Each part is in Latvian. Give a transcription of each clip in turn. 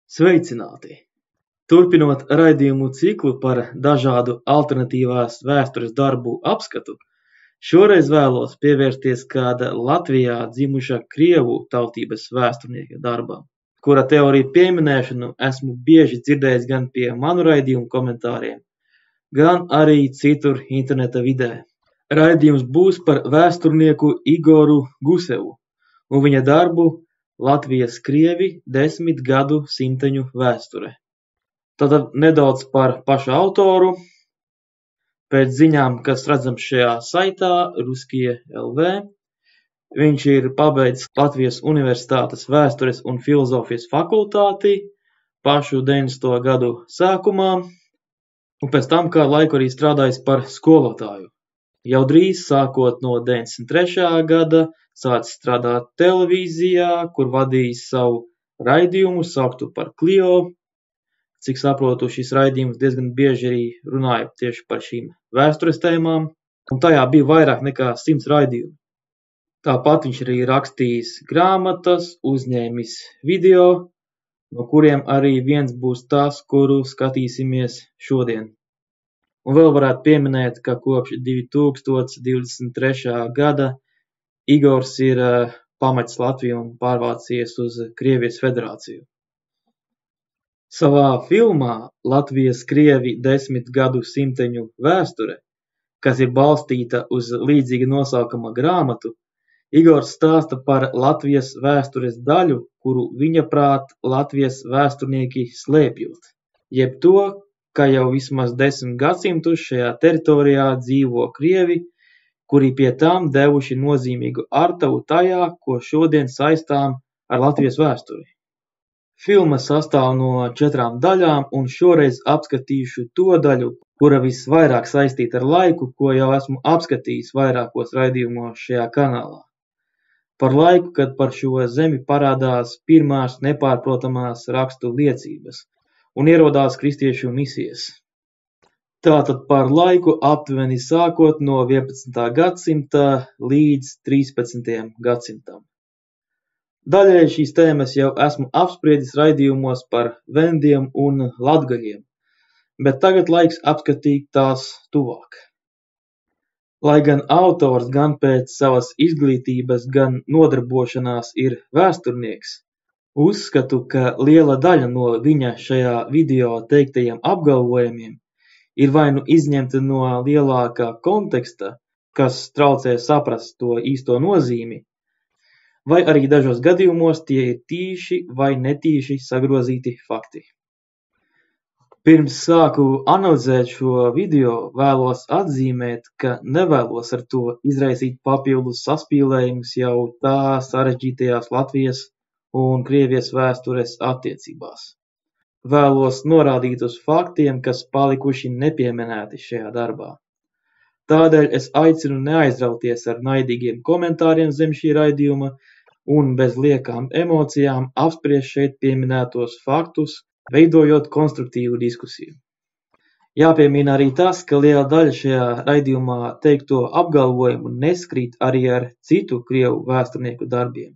Sveicināti! Turpinot raidījumu ciklu par dažādu alternatīvās vēstures darbu apskatu, šoreiz vēlos pievērsties kāda Latvijā dzimuša krievu tautības vēsturnieka darbam, kura teoriju pieminēšanu esmu bieži dzirdējis gan pie manu raidījumu komentāriem, gan arī citur interneta vidē. Raidījums būs par vēsturnieku Igoru Gusevu un viņa darbu Latvijas krievi 10 gadu simteņu vēsture. Tātad nedaudz par pašu autoru. Pēc ziņām, kas redzams šajā saitā, Ruskie.lv, viņš ir pabeidzis Latvijas Universitātes vēstures un filozofijas fakultāti pašu 90. gadu sākumā, un pēc tam kādu laiku arī strādājis par skolotāju. Jau drīz, sākot no 93. gada, sācis strādāt televīzijā, kur vadījis savu raidījumu, sauktu par Clio. Cik saprotu, šis raidījums diezgan bieži arī runāja tieši par šīm vēstures tēmām, un tajā bija vairāk nekā 100 raidījumu. Tāpat viņš arī rakstījis grāmatas, uzņēmis video, no kuriem arī viens būs tas, kuru skatīsimies šodien. Un vēl varētu pieminēt, ka kopš 2023. gada Igors ir pametis Latviju un pārvācies uz Krievijas federāciju. Savā filmā Latvijas krievi 10 gadu simteņu vēsture, kas ir balstīta uz līdzīga nosaukuma grāmatu, Igors stāsta par Latvijas vēstures daļu, kuru viņa prāt Latvijas vēsturnieki slēpjot, jeb to, ka jau vismaz 10 gadsimtus šajā teritorijā dzīvo krievi, kuri pie tām devuši nozīmīgu artavu tajā, ko šodien saistām ar Latvijas vēsturi. Filma sastāv no 4 daļām, un šoreiz apskatīšu to daļu, kura visvairāk saistīta ar laiku, ko jau esmu apskatījis vairākos raidījumos šajā kanālā. Par laiku, kad par šo zemi parādās pirmās nepārprotamās rakstu liecības un ierodās kristiešu misijas. Tātad par laiku aptuveni sākot no 11. gadsimta līdz 13. gadsimtam. Daļēji šīs tēmas jau esmu apspriedis raidījumos par vendiem un latgaļiem, bet tagad laiks apskatīt tās tuvāk. Lai gan autors gan pēc savas izglītības, gan nodarbošanās ir vēsturnieks, uzskatu, ka liela daļa no viņa šajā video teiktajiem apgalvojumiem ir vai nu izņemta no lielākā konteksta, kas traucē saprast to īsto nozīmi, vai arī dažos gadījumos tie ir tīši vai netīši sagrozīti fakti. Pirms sāku analizēt šo video, vēlos atzīmēt, ka nevēlos ar to izraisīt papildus saspīlējumus jau tā sarežģītajās Latvijas un Krievijas vēstures attiecībās. Vēlos norādīt uz faktiem, kas palikuši nepieminēti šajā darbā. Tādēļ es aicinu neaizrauties ar naidīgiem komentāriem zem šī raidījuma un bez liekām emocijām apspriest šeit pieminētos faktus, veidojot konstruktīvu diskusiju. Jāpiemina arī tas, ka liela daļa šajā raidījumā teikto apgalvojumu neskrīt arī ar citu krievu vēsturnieku darbiem.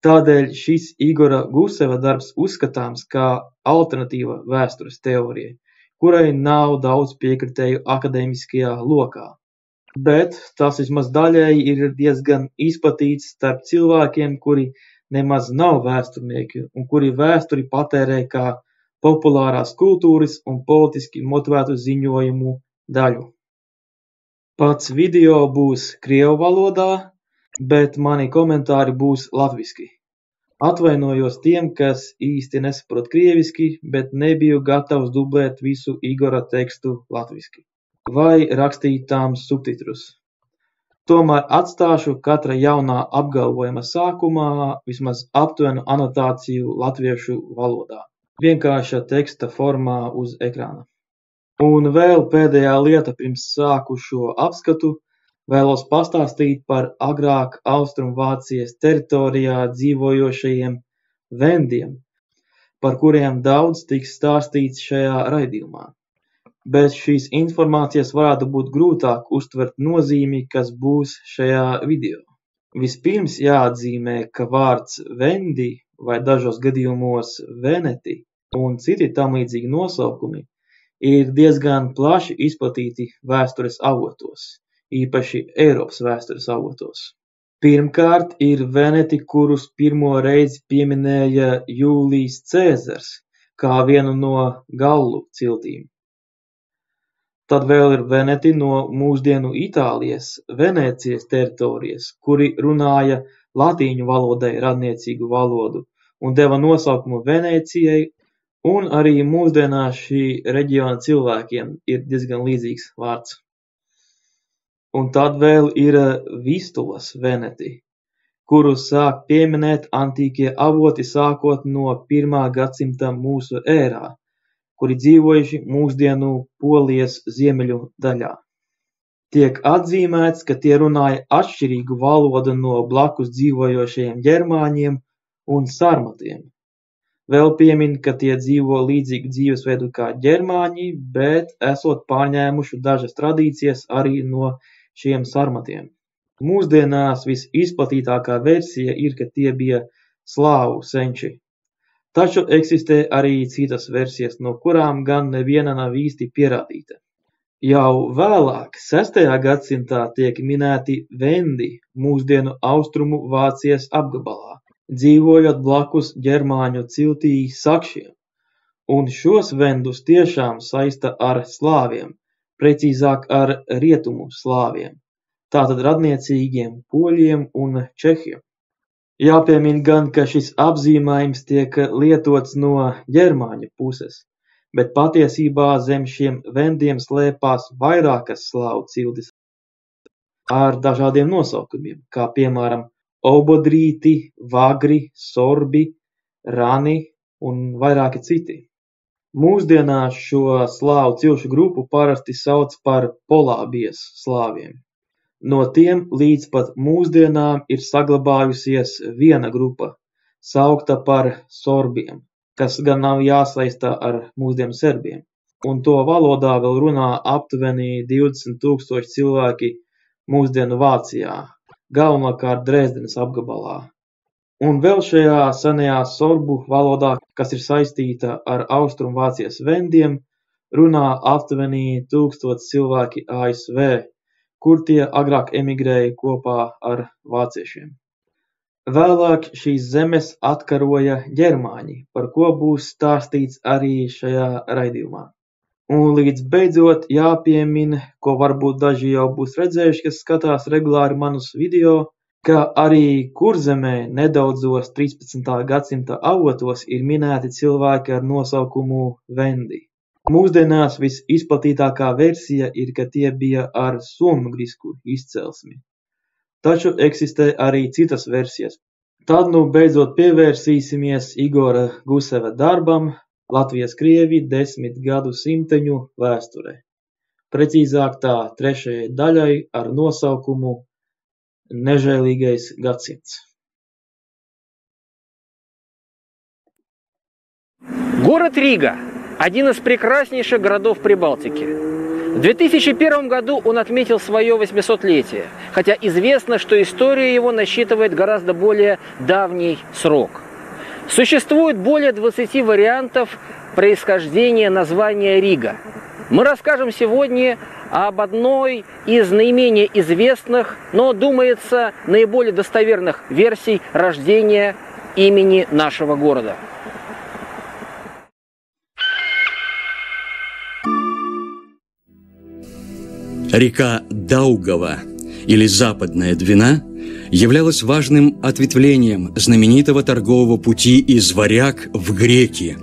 Tādēļ šis Igora Guseva darbs uzskatāms kā alternatīva vēstures teorija, kurai nav daudz piekritēju akadēmiskajā lokā. Bet tas vismaz daļēji ir diezgan izplatīts starp cilvēkiem, kuri nemaz nav vēsturnieki un kuri vēsturi patērē kā populārās kultūras un politiski motivētu ziņojumu daļu. Pats video būs krievu valodā, bet mani komentāri būs latviski. Atvainojos tiem, kas īsti nesaprot krieviski, bet nebiju gatavs dublēt visu Igora tekstu latviski vai rakstīt tām subtitrus. Tomēr atstāšu katra jaunā apgalvojuma sākumā vismaz aptuvenu anotāciju latviešu valodā, vienkārša teksta formā uz ekrāna. Un vēl pēdējā lieta pirms sāku šo apskatu, vēlos pastāstīt par agrāk Austrumvācijas teritorijā dzīvojošajiem vendiem, par kuriem daudz tiks stāstīts šajā raidījumā. Bez šīs informācijas varētu būt grūtāk uztvert nozīmi, kas būs šajā video. Vispirms jāatzīmē, ka vārds Vendi vai dažos gadījumos Veneti un citi tamlīdzīgi nosaukumi ir diezgan plaši izplatīti vēstures avotos, īpaši Eiropas vēstures avotos. Pirmkārt ir Veneti, kurus pirmo reizi pieminēja Jūlijs Cēzars kā vienu no Gallu ciltīm. Tad vēl ir Veneti no mūsdienu Itālijas, Venēcijas teritorijas, kuri runāja latīņu valodai radniecīgu valodu un deva nosaukumu Venēcijai, un arī mūsdienās šī reģiona cilvēkiem ir diezgan līdzīgs vārds. Un tad vēl ir Vistulas Veneti, kuru sāk pieminēt antīkie avoti sākot no 1. gadsimta mūsu ērā, kuri dzīvojuši mūsdienu Polijas ziemeļu daļā. Tiek atzīmēts, ka tie runāja atšķirīgu valodu no blakus dzīvojošajiem ģermāņiem un sarmatiem. Vēl piemin, ka tie dzīvo līdzīgu dzīvesveidu kā ģermāņi, bet esot pārņēmuši dažas tradīcijas arī no šiem sarmatiem. Mūsdienās visizplatītākā versija ir, ka tie bija slāvu senči. Taču eksistē arī citas versijas, no kurām gan neviena nav īsti pierādīta. Jau vēlāk, 6. gadsimtā, tiek minēti Vendi mūsdienu austrumu Vācijas apgabalā, dzīvojot blakus ģermāņu ciltī Sakšiem, un šos vendus tiešām saista ar slāviem, precīzāk ar rietumu slāviem, tātad radniecīgiem poļiem un čehiem. Jāpiemina gan, ka šis apzīmējums tiek lietots no ģermāņu puses, bet patiesībā zem šiem vendiem slēpās vairākas slāvu ciltis ar dažādiem nosaukumiem, kā piemēram Obodrīti, Vagri, Sorbi, Rani un vairāki citi. Mūsdienās šo slāvu cilšu grupu parasti sauc par Polābijas slāviem. No tiem līdz pat mūsdienām ir saglabājusies viena grupa, saukta par sorbiem, kas gan nav jāsaista ar mūsdienu serbiem, un to valodā vēl runā aptuveni 20,000 cilvēki mūsdienu Vācijā, galvenokārt Dresdenes apgabalā. Un vēl šajā senajā sorbu valodā, kas ir saistīta ar Austrumu Vācijas vendiem, runā aptuveni 1000 cilvēki ASV, kur tie agrāk emigrēja kopā ar vāciešiem. Vēlāk šīs zemes atkaroja ģermāņi, par ko būs stāstīts arī šajā raidījumā. Un līdz beidzot jāpiemina, ko varbūt daži jau būs redzējuši, kas skatās regulāri manus video, ka arī Kurzemē nedaudzos 13. gadsimta avotos ir minēti cilvēki ar nosaukumu Vendi. Mūsdienās visizplatītākā versija ir, ka tie bija ar somugrisku izcelsmi. Taču eksistē arī citas versijas. Tad nu beidzot pievērsīsimies Igora Guseva darbam Latvijas krievi 10 gadsimteņu vēsturē. Precīzāk tā 3. daļai ar nosaukumu Nežēlīgais gadsimts. Город Рига – один из прекраснейших городов Прибалтики. В 2001 году он отметил свое 800-летие, хотя известно, что история его насчитывает гораздо более давний срок. Существует более 20 вариантов происхождения названия Рига. Мы расскажем сегодня об одной из наименее известных, но, думается, наиболее достоверных версий рождения имени нашего города. Река Даугава, или Западная Двина, являлась важным ответвлением знаменитого торгового пути из Варяг в Греки.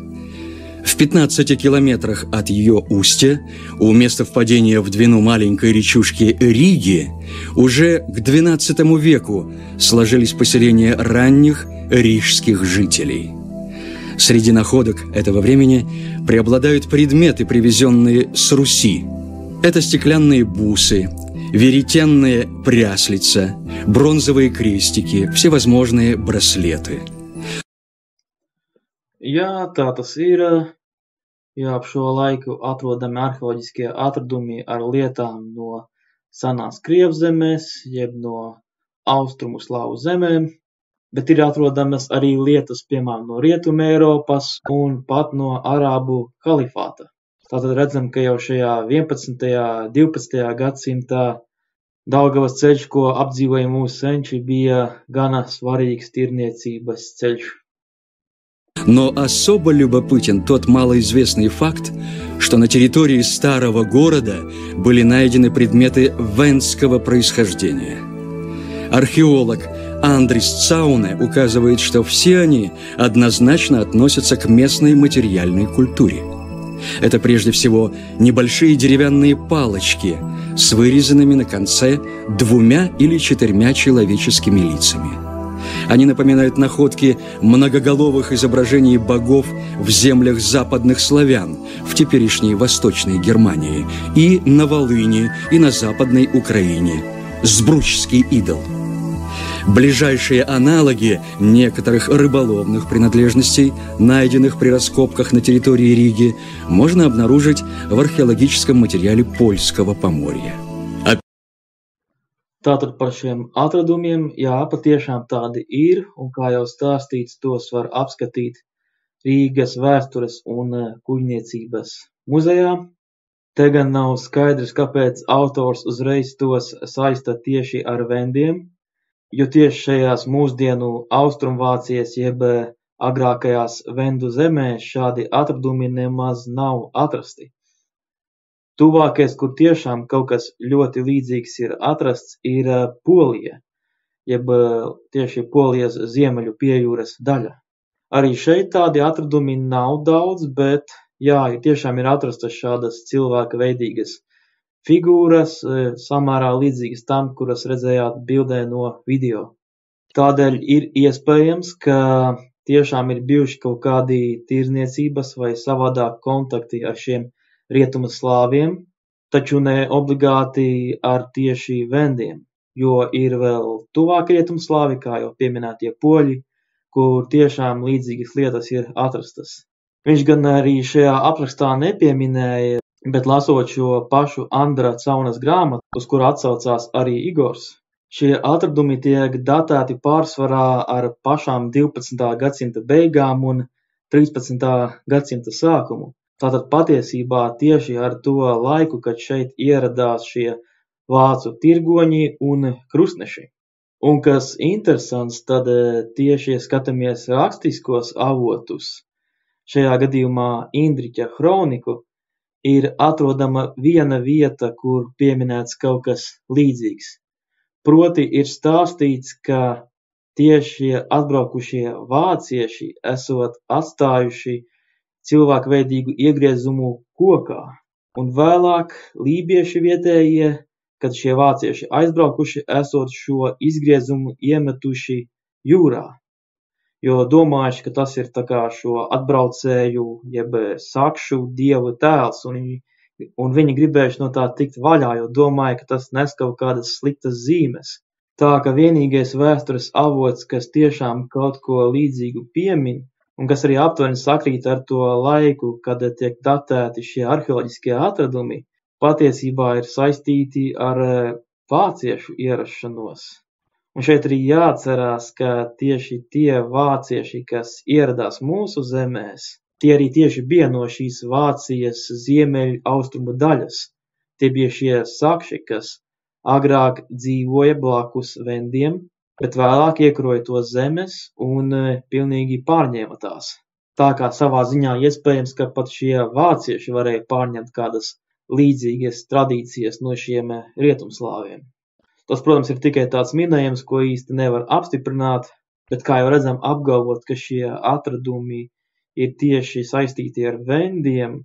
В 15 километрах от ее устья, у места впадения в Двину маленькой речушки Риги, уже к XII веку сложились поселения ранних рижских жителей. Среди находок этого времени преобладают предметы, привезенные с Руси. Это стеклянные бусы, веретенная пряслица, бронзовые крестики, всевозможные браслеты. Jā, tā tas ir. Jā, ap šo laiku atrodami arheoloģiskie atradumi ar lietām no senās Krievzemes, jeb no austrumu slāvu zemēm, bet ir atrodamas arī lietas, piemēram, no Rietuma Eiropas un pat no Arābu kalifāta. Tātad redzam, ka jau šajā 11. 12. gadsimtā Daugavas ceļš, ko apdzīvoja mūsu senči, bija gana svarīgs tirniecības ceļš. Но особо любопытен тот малоизвестный факт, что на территории старого города были найдены предметы вендского происхождения. Археолог Андрис Цауне указывает, что все они однозначно относятся к местной материальной культуре. Это прежде всего небольшие деревянные палочки с вырезанными на конце 2 или 4 человеческими лицами. Они напоминают находки многоголовых изображений богов в землях западных славян, в теперешней Восточной Германии, и на Волыни, и на Западной Украине. Сбручский идол. Ближайшие аналоги некоторых рыболовных принадлежностей, найденных при раскопках на территории Риги, можно обнаружить в археологическом материале Польского Поморья. Tātad par šiem atradumiem, jā, patiešām tādi ir, un kā jau stāstīts, tos var apskatīt Rīgas vēstures un kuģniecības muzejā. Te gan nav skaidrs, kāpēc autors uzreiz tos saista tieši ar vendiem, jo tieši šajās mūsdienu Austrumvācijas jeb agrākajās vendu zemēs šādi atradumi nemaz nav atrasti. Tuvākais, kur tiešām kaut kas ļoti līdzīgs ir atrasts, ir Polija, jeb tieši Polijas ziemeļu piejūras daļa. Arī šeit tādi atradumi nav daudz, bet jā, tiešām ir atrastas šādas cilvēka veidīgas figūras, samērā līdzīgas tam, kuras redzējāt bildē no video. Tādēļ ir iespējams, ka tiešām ir bijuši kaut kādi tirniecības vai savādāk kontakti ar šiem rietumu slāviem, taču ne obligāti ar tieši vendiem, jo ir vēl tuvāk rietumu slāvi, kā jau pieminētie poļi, kur tiešām līdzīgas lietas ir atrastas. Viņš gan arī šajā aprakstā nepieminēja, bet lasot šo pašu Andra Caunas grāmatu, uz kuru atsaucās arī Igors, šie atradumi tiek datēti pārsvarā ar pašām 12. gadsimta beigām un 13. gadsimta sākumu. Tātad patiesībā tieši ar to laiku, kad šeit ieradās šie vācu tirgoņi un krustneši. Un kas interesants, tad tieši skatāmies rakstiskos avotus. Šajā gadījumā Indriķa hroniku ir atrodama viena vieta, kur pieminēts kaut kas līdzīgs. Proti ir stāstīts, ka tieši atbraukušie vācieši esot atstājuši cilvēkveidīgu iegriezumu kokā, un vēlāk lībieši vietējie, kad šie vācieši aizbraukuši, esot šo izgriezumu iemetuši jūrā, jo domājuši, ka tas ir tā kā šo atbraucēju, jeb sakšu dievu tēls, un viņi gribējuši no tā tikt vaļā, jo domāja, ka tas nes kaut kādas sliktas zīmes. Tā ka vienīgais vēstures avots, kas tiešām kaut ko līdzīgu piemin, un kas arī aptuveni sakrīt ar to laiku, kad tiek datēti šie arheoloģiskie atradumi, patiesībā ir saistīti ar vāciešu ierašanos. Un šeit arī jāatcerās, ka tieši tie vācieši, kas ieradās mūsu zemēs, tie arī tieši bija no šīs Vācijas ziemeļu austrumu daļas. Tie bija šie sakši, kas agrāk dzīvoja blakus vendiem, bet vēlāk iekaroja to zemes un pilnīgi pārņēma tās. Tā kā savā ziņā iespējams, ka pat šie vācieši varēja pārņemt kādas līdzīgas tradīcijas no šiem rietumslāviem. Tas, protams, ir tikai tāds minējums, ko īsti nevar apstiprināt, bet kā jau redzam, apgalvot, ka šie atradumi ir tieši saistīti ar vendiem,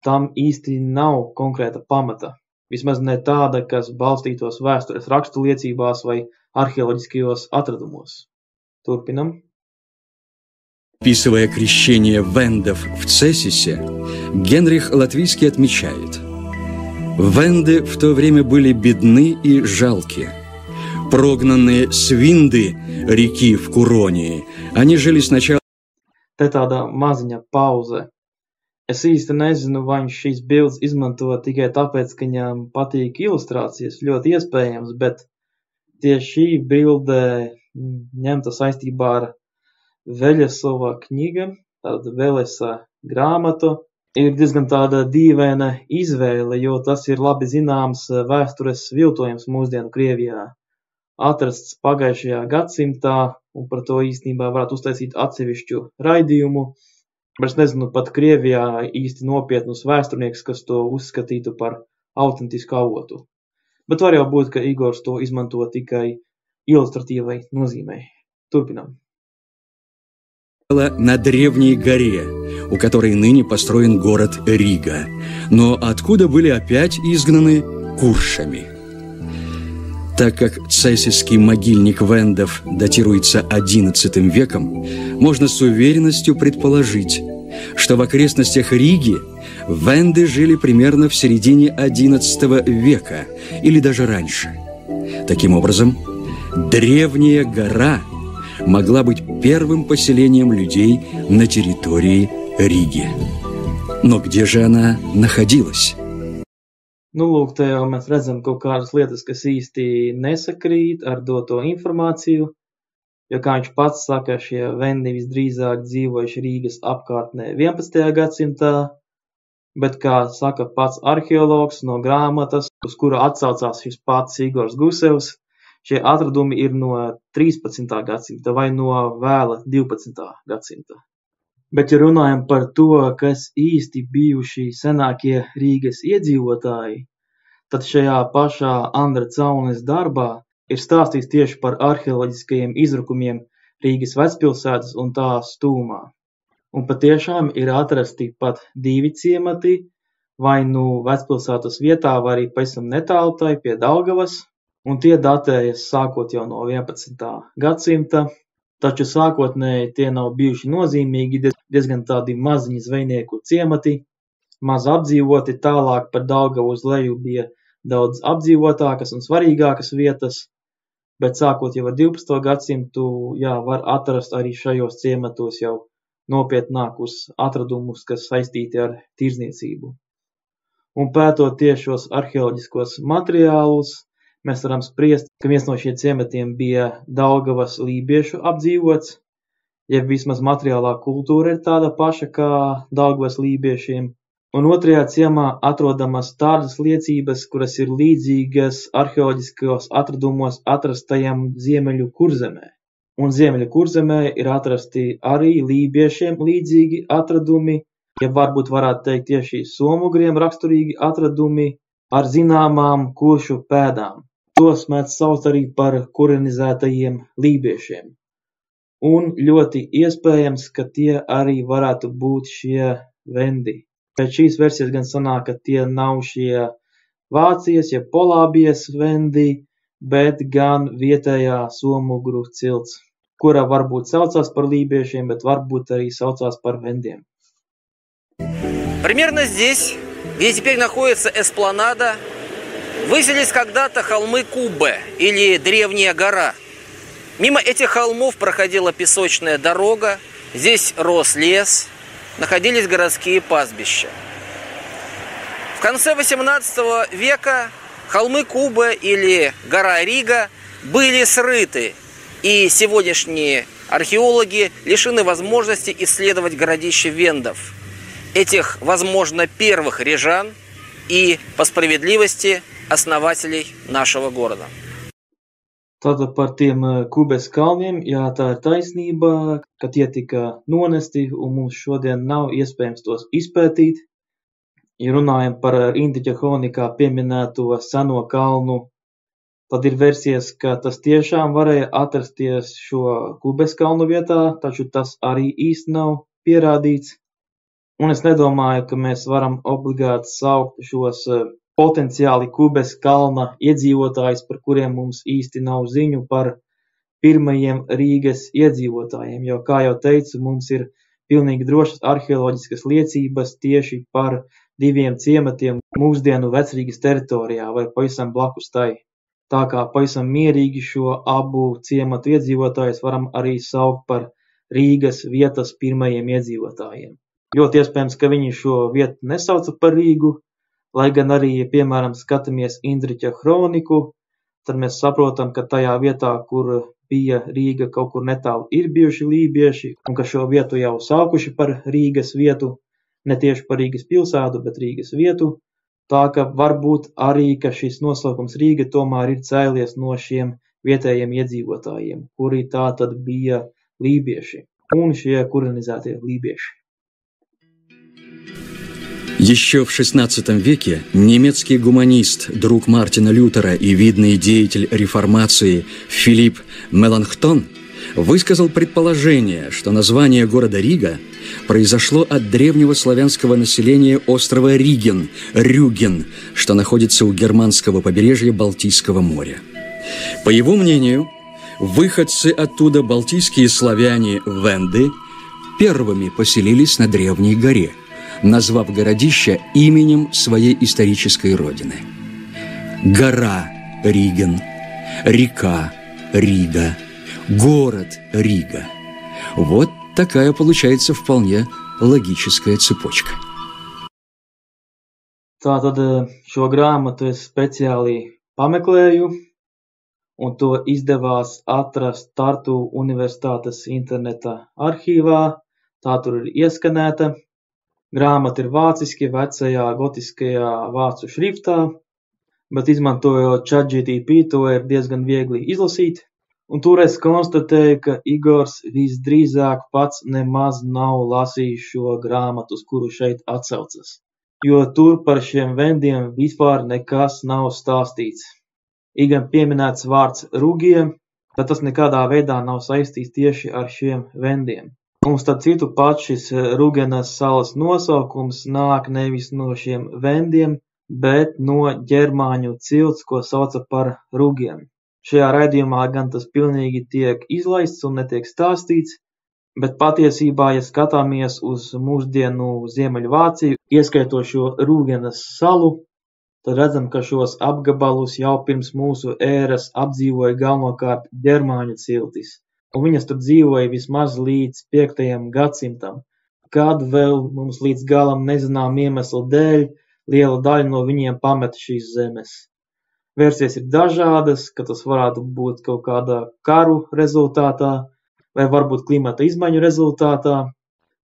tam īsti nav konkrēta pamata. Vismaz ne tāda, kas balstītos vēstures rakstu liecībās vai археологических атрадумos. Турпинам. Описывая крещение вендов в Цесисе, Генрих Латвийский отмечает: «Венды в то время были бедны и жалки. Прогнанные с Винды, реки в Куронии, они жили сначала...» Te tāda maziņa pauze. Es īsti nezinu, vai viņš šīs bildes izmanto tikai tāpēc, ka viņam patīk ilustrācijas, ļoti iespējams, bet tieši šī bilde ņemta saistībā ar Veļesova kniga, tāda Velesa grāmata. Ir diezgan tāda dīvaina izvēle, jo tas ir labi zināms vēstures viltojums mūsdienu Krievijā. Atrasts pagājušajā gadsimtā, un par to īstenībā varētu uztaisīt atsevišķu raidījumu. Bet es nezinu pat Krievijā īsti nopietnus vēsturniekus, kas to uzskatītu par autentisku avotu. Bet var jau būt, ka Igors to izmanto tikai ilustratīvai nozīmei. Turpinām. На древней горе, у которой ныне построен город Рига, но откуда были опять изгнаны куршами. Так как цесийский могильник вендов датируется XI веком, можно с уверенностью предположить, что в окрестностях Риги венды жили примерно в середине XI века или даже раньше. Таким образом, древняя гора могла быть первым поселением людей на территории Риги. Но где же она naходилась? Nu, lūk, te jau mēs redzam kaut kādas lietas, kas īsti nesakrīt ar doto informāciju, jo, kā viņš pats saka, šie vendi visdrīzāk dzīvojuši Rīgas apkārtnē 11. gadsimtā, bet, kā saka pats arheologs no grāmatas, uz kuru atsaucās šis pats Igors Gusevs, šie atradumi ir no 13. gadsimta vai no vēla 12. gadsimta. Bet, ja runājam par to, kas īsti bijuši senākie Rīgas iedzīvotāji, tad šajā pašā Andra Caunes darbā ir stāstīts tieši par arheoloģiskajiem izrakumiem Rīgas vecpilsētas un tās tūmā. Un patiešām ir atrasti pat 2 ciemati, vai nu vecpilsētas vietā, vai arī pavisam netālu tai pie Daugavas, un tie datējas sākot jau no 11. gadsimta. Taču sākotnēji tie nav bijuši nozīmīgi, diezgan tādi maziņi zvejnieku ciemati, maz apdzīvoti, tālāk par Daugavu uz leju bija daudz apdzīvotākas un svarīgākas vietas, bet sākot jau ar 12. gadsimtu, var atrast arī šajos ciematos jau nopietnākus atradumus, kas saistīti ar tirdzniecību. Un pētot tieši šos arheoloģiskos materiālus, mēs varam spriest, ka viens no šiem ciematiem bija Daugavas lībiešu apdzīvots, ja vismaz materiālā kultūra ir tāda paša kā Daugavas lībiešiem. Un otrajā ciemā atrodamas tādas liecības, kuras ir līdzīgas arheoloģiskos atradumos atrastajam Ziemeļu Kurzemē. Un Ziemeļu Kurzemē ir atrasti arī lībiešiem līdzīgi atradumi, ja varbūt varētu teikt tieši somugriem raksturīgi atradumi ar zināmām kuršu pēdām. Tos mēdz saukt arī par kurinizētajiem lībiešiem. Un ļoti iespējams, ka tie arī varētu būt šie vendi. Pēc šīs versijas gan sanāk, ka tie nav šie Vācijas, ja Polābijas vendi, bet gan vietējā somugru cilts, kura varbūt saucās par lībiešiem, bet varbūt arī saucās par vendiem. Примерно здесь, где теперь находится эспланада, высились когда-то холмы Кубе, или Древняя гора. Мимо этих холмов проходила песочная дорога, здесь рос лес, находились городские пастбища. В конце XVIII века холмы Кубе или гора Рига были срыты, и сегодняшние археологи лишены возможности исследовать городище вендов, этих, возможно, первых рижан и, по справедливости, основателей нашего города. Tātad par tiem Kubes kalniem, tā ir taisnība, ka tie tika nonesti un mums šodien nav iespējams tos izpētīt. Ja runājam par Indiķa kronikā pieminēto seno kalnu, tad ir versijas, ka tas tiešām varēja atrasties šo Kubes kalnu vietā, taču tas arī īsti nav pierādīts. Un es nedomāju, ka mēs varam obligāti saukt šos potenciāli Kubes kalna iedzīvotājus, par kuriem mums īsti nav ziņu par pirmajiem Rīgas iedzīvotājiem, jo, kā jau teicu, mums ir pilnīgi drošas arheoloģiskas liecības tieši par 2 ciematiem mūsdienu Vecrīgas teritorijā vai pavisam blakus tai. Tā kā pavisam mierīgi šo abu ciematu iedzīvotājus varam arī saukt par Rīgas vietas pirmajiem iedzīvotājiem. Ļoti iespējams, ka viņi šo vietu nesauca par Rīgu, lai gan arī, ja piemēram skatāmies Indriķa kroniku, tad mēs saprotam, ka tajā vietā, kur bija Rīga, kaut kur netālu ir bijuši lībieši, un ka šo vietu jau saukuši par Rīgas vietu, ne tieši par Rīgas pilsētu, bet Rīgas vietu. Tā ka varbūt arī, ka šis nosaukums Rīga tomēr ir cēlies no šiem vietējiem iedzīvotājiem, kuri tā tad bija lībieši, un šie kurinizētie lībieši. Еще в XVI веке немецкий гуманист, друг Мартина Лютера и видный деятель реформации Филипп Меланхтон высказал предположение, что название города Рига произошло от древнего славянского населения острова Риген, Рюген, что находится у германского побережья Балтийского моря. По его мнению, выходцы оттуда, балтийские славяне Венды, первыми поселились на древней горе, назвав городище именем своей исторической родины. Гора Риген, река Рига, город Рига. Вот такая получается вполне логическая цепочка. Tātad šo grāmatu es speciāli pameklēju, un to izdevās atrast Tartu Universitātes interneta arhīvā. Tā tur ir ieskanēta. Grāmata ir vāciski, vecajā gotiskajā vācu šriftā, bet izmantojot ChatGPT to ir diezgan viegli izlasīt. Un toreiz konstatēju, ka Igors visdrīzāk pats nemaz nav lasījis šo grāmatu, uz kuru šeit atsaucas, jo tur par šiem vendiem vispār nekas nav stāstīts. Ir gan pieminēts vārds Rugie, bet tas nekādā veidā nav saistīts tieši ar šiem vendiem. Un starp citu pat šis Rugenas salas nosaukums nāk nevis no šiem vendiem, bet no ģermāņu cilts, ko sauca par rugiem. Šajā raidījumā gan tas pilnīgi tiek izlaists un netiek stāstīts, bet patiesībā, ja skatāmies uz mūsdienu Ziemeļvāciju, ieskaitot šo Rugenas salu, tad redzam, ka šos apgabalus jau pirms mūsu ēras apdzīvoja galvenokārt ģermāņu ciltis. Un viņas tur dzīvoja vismaz līdz 5. gadsimtam, kad vēl mums līdz galam nezinām iemeslu dēļ liela daļa no viņiem pameta šīs zemes. Versijas ir dažādas, ka tas varētu būt kaut kāda karu rezultātā vai varbūt klimata izmaiņu rezultātā,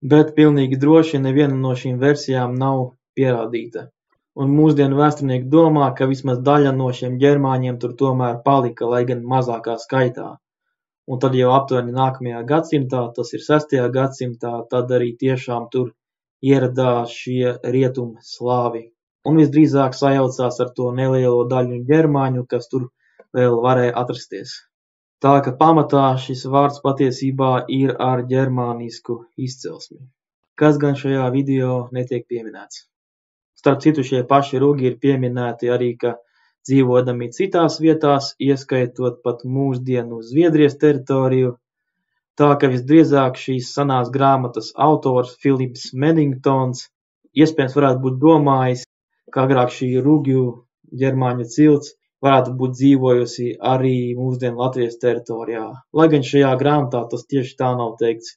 bet pilnīgi droši neviena no šīm versijām nav pierādīta. Un mūsdienu vēsturnieki domā, ka vismaz daļa no šiem ģermāņiem tur tomēr palika, lai gan mazākā skaitā. Un tad jau aptuveni nākamajā gadsimtā, tas ir 6. gadsimtā, tad arī tiešām tur ieradās šie rietumu slāvi. Un visdrīzāk sajaucās ar to nelielo daļu ģermāņu, kas tur vēl varēja atrasties. Tā ka pamatā šis vārds patiesībā ir ar ģermānisku izcelsmi, kas gan šajā video netiek pieminēts. Starp citu, šie paši rugi ir pieminēti arī, ka dzīvodami citās vietās, ieskaitot pat mūsdienu Zviedrijas teritoriju, tā ka visdrīzāk šīs senās grāmatas autors Philips Menningtons iespējams varētu būt domājis, ka agrāk šī rugju ģermāņu cilts varētu būt dzīvojusi arī mūsdienu Latvijas teritorijā. Lai gan šajā grāmatā tas tieši tā nav teikts,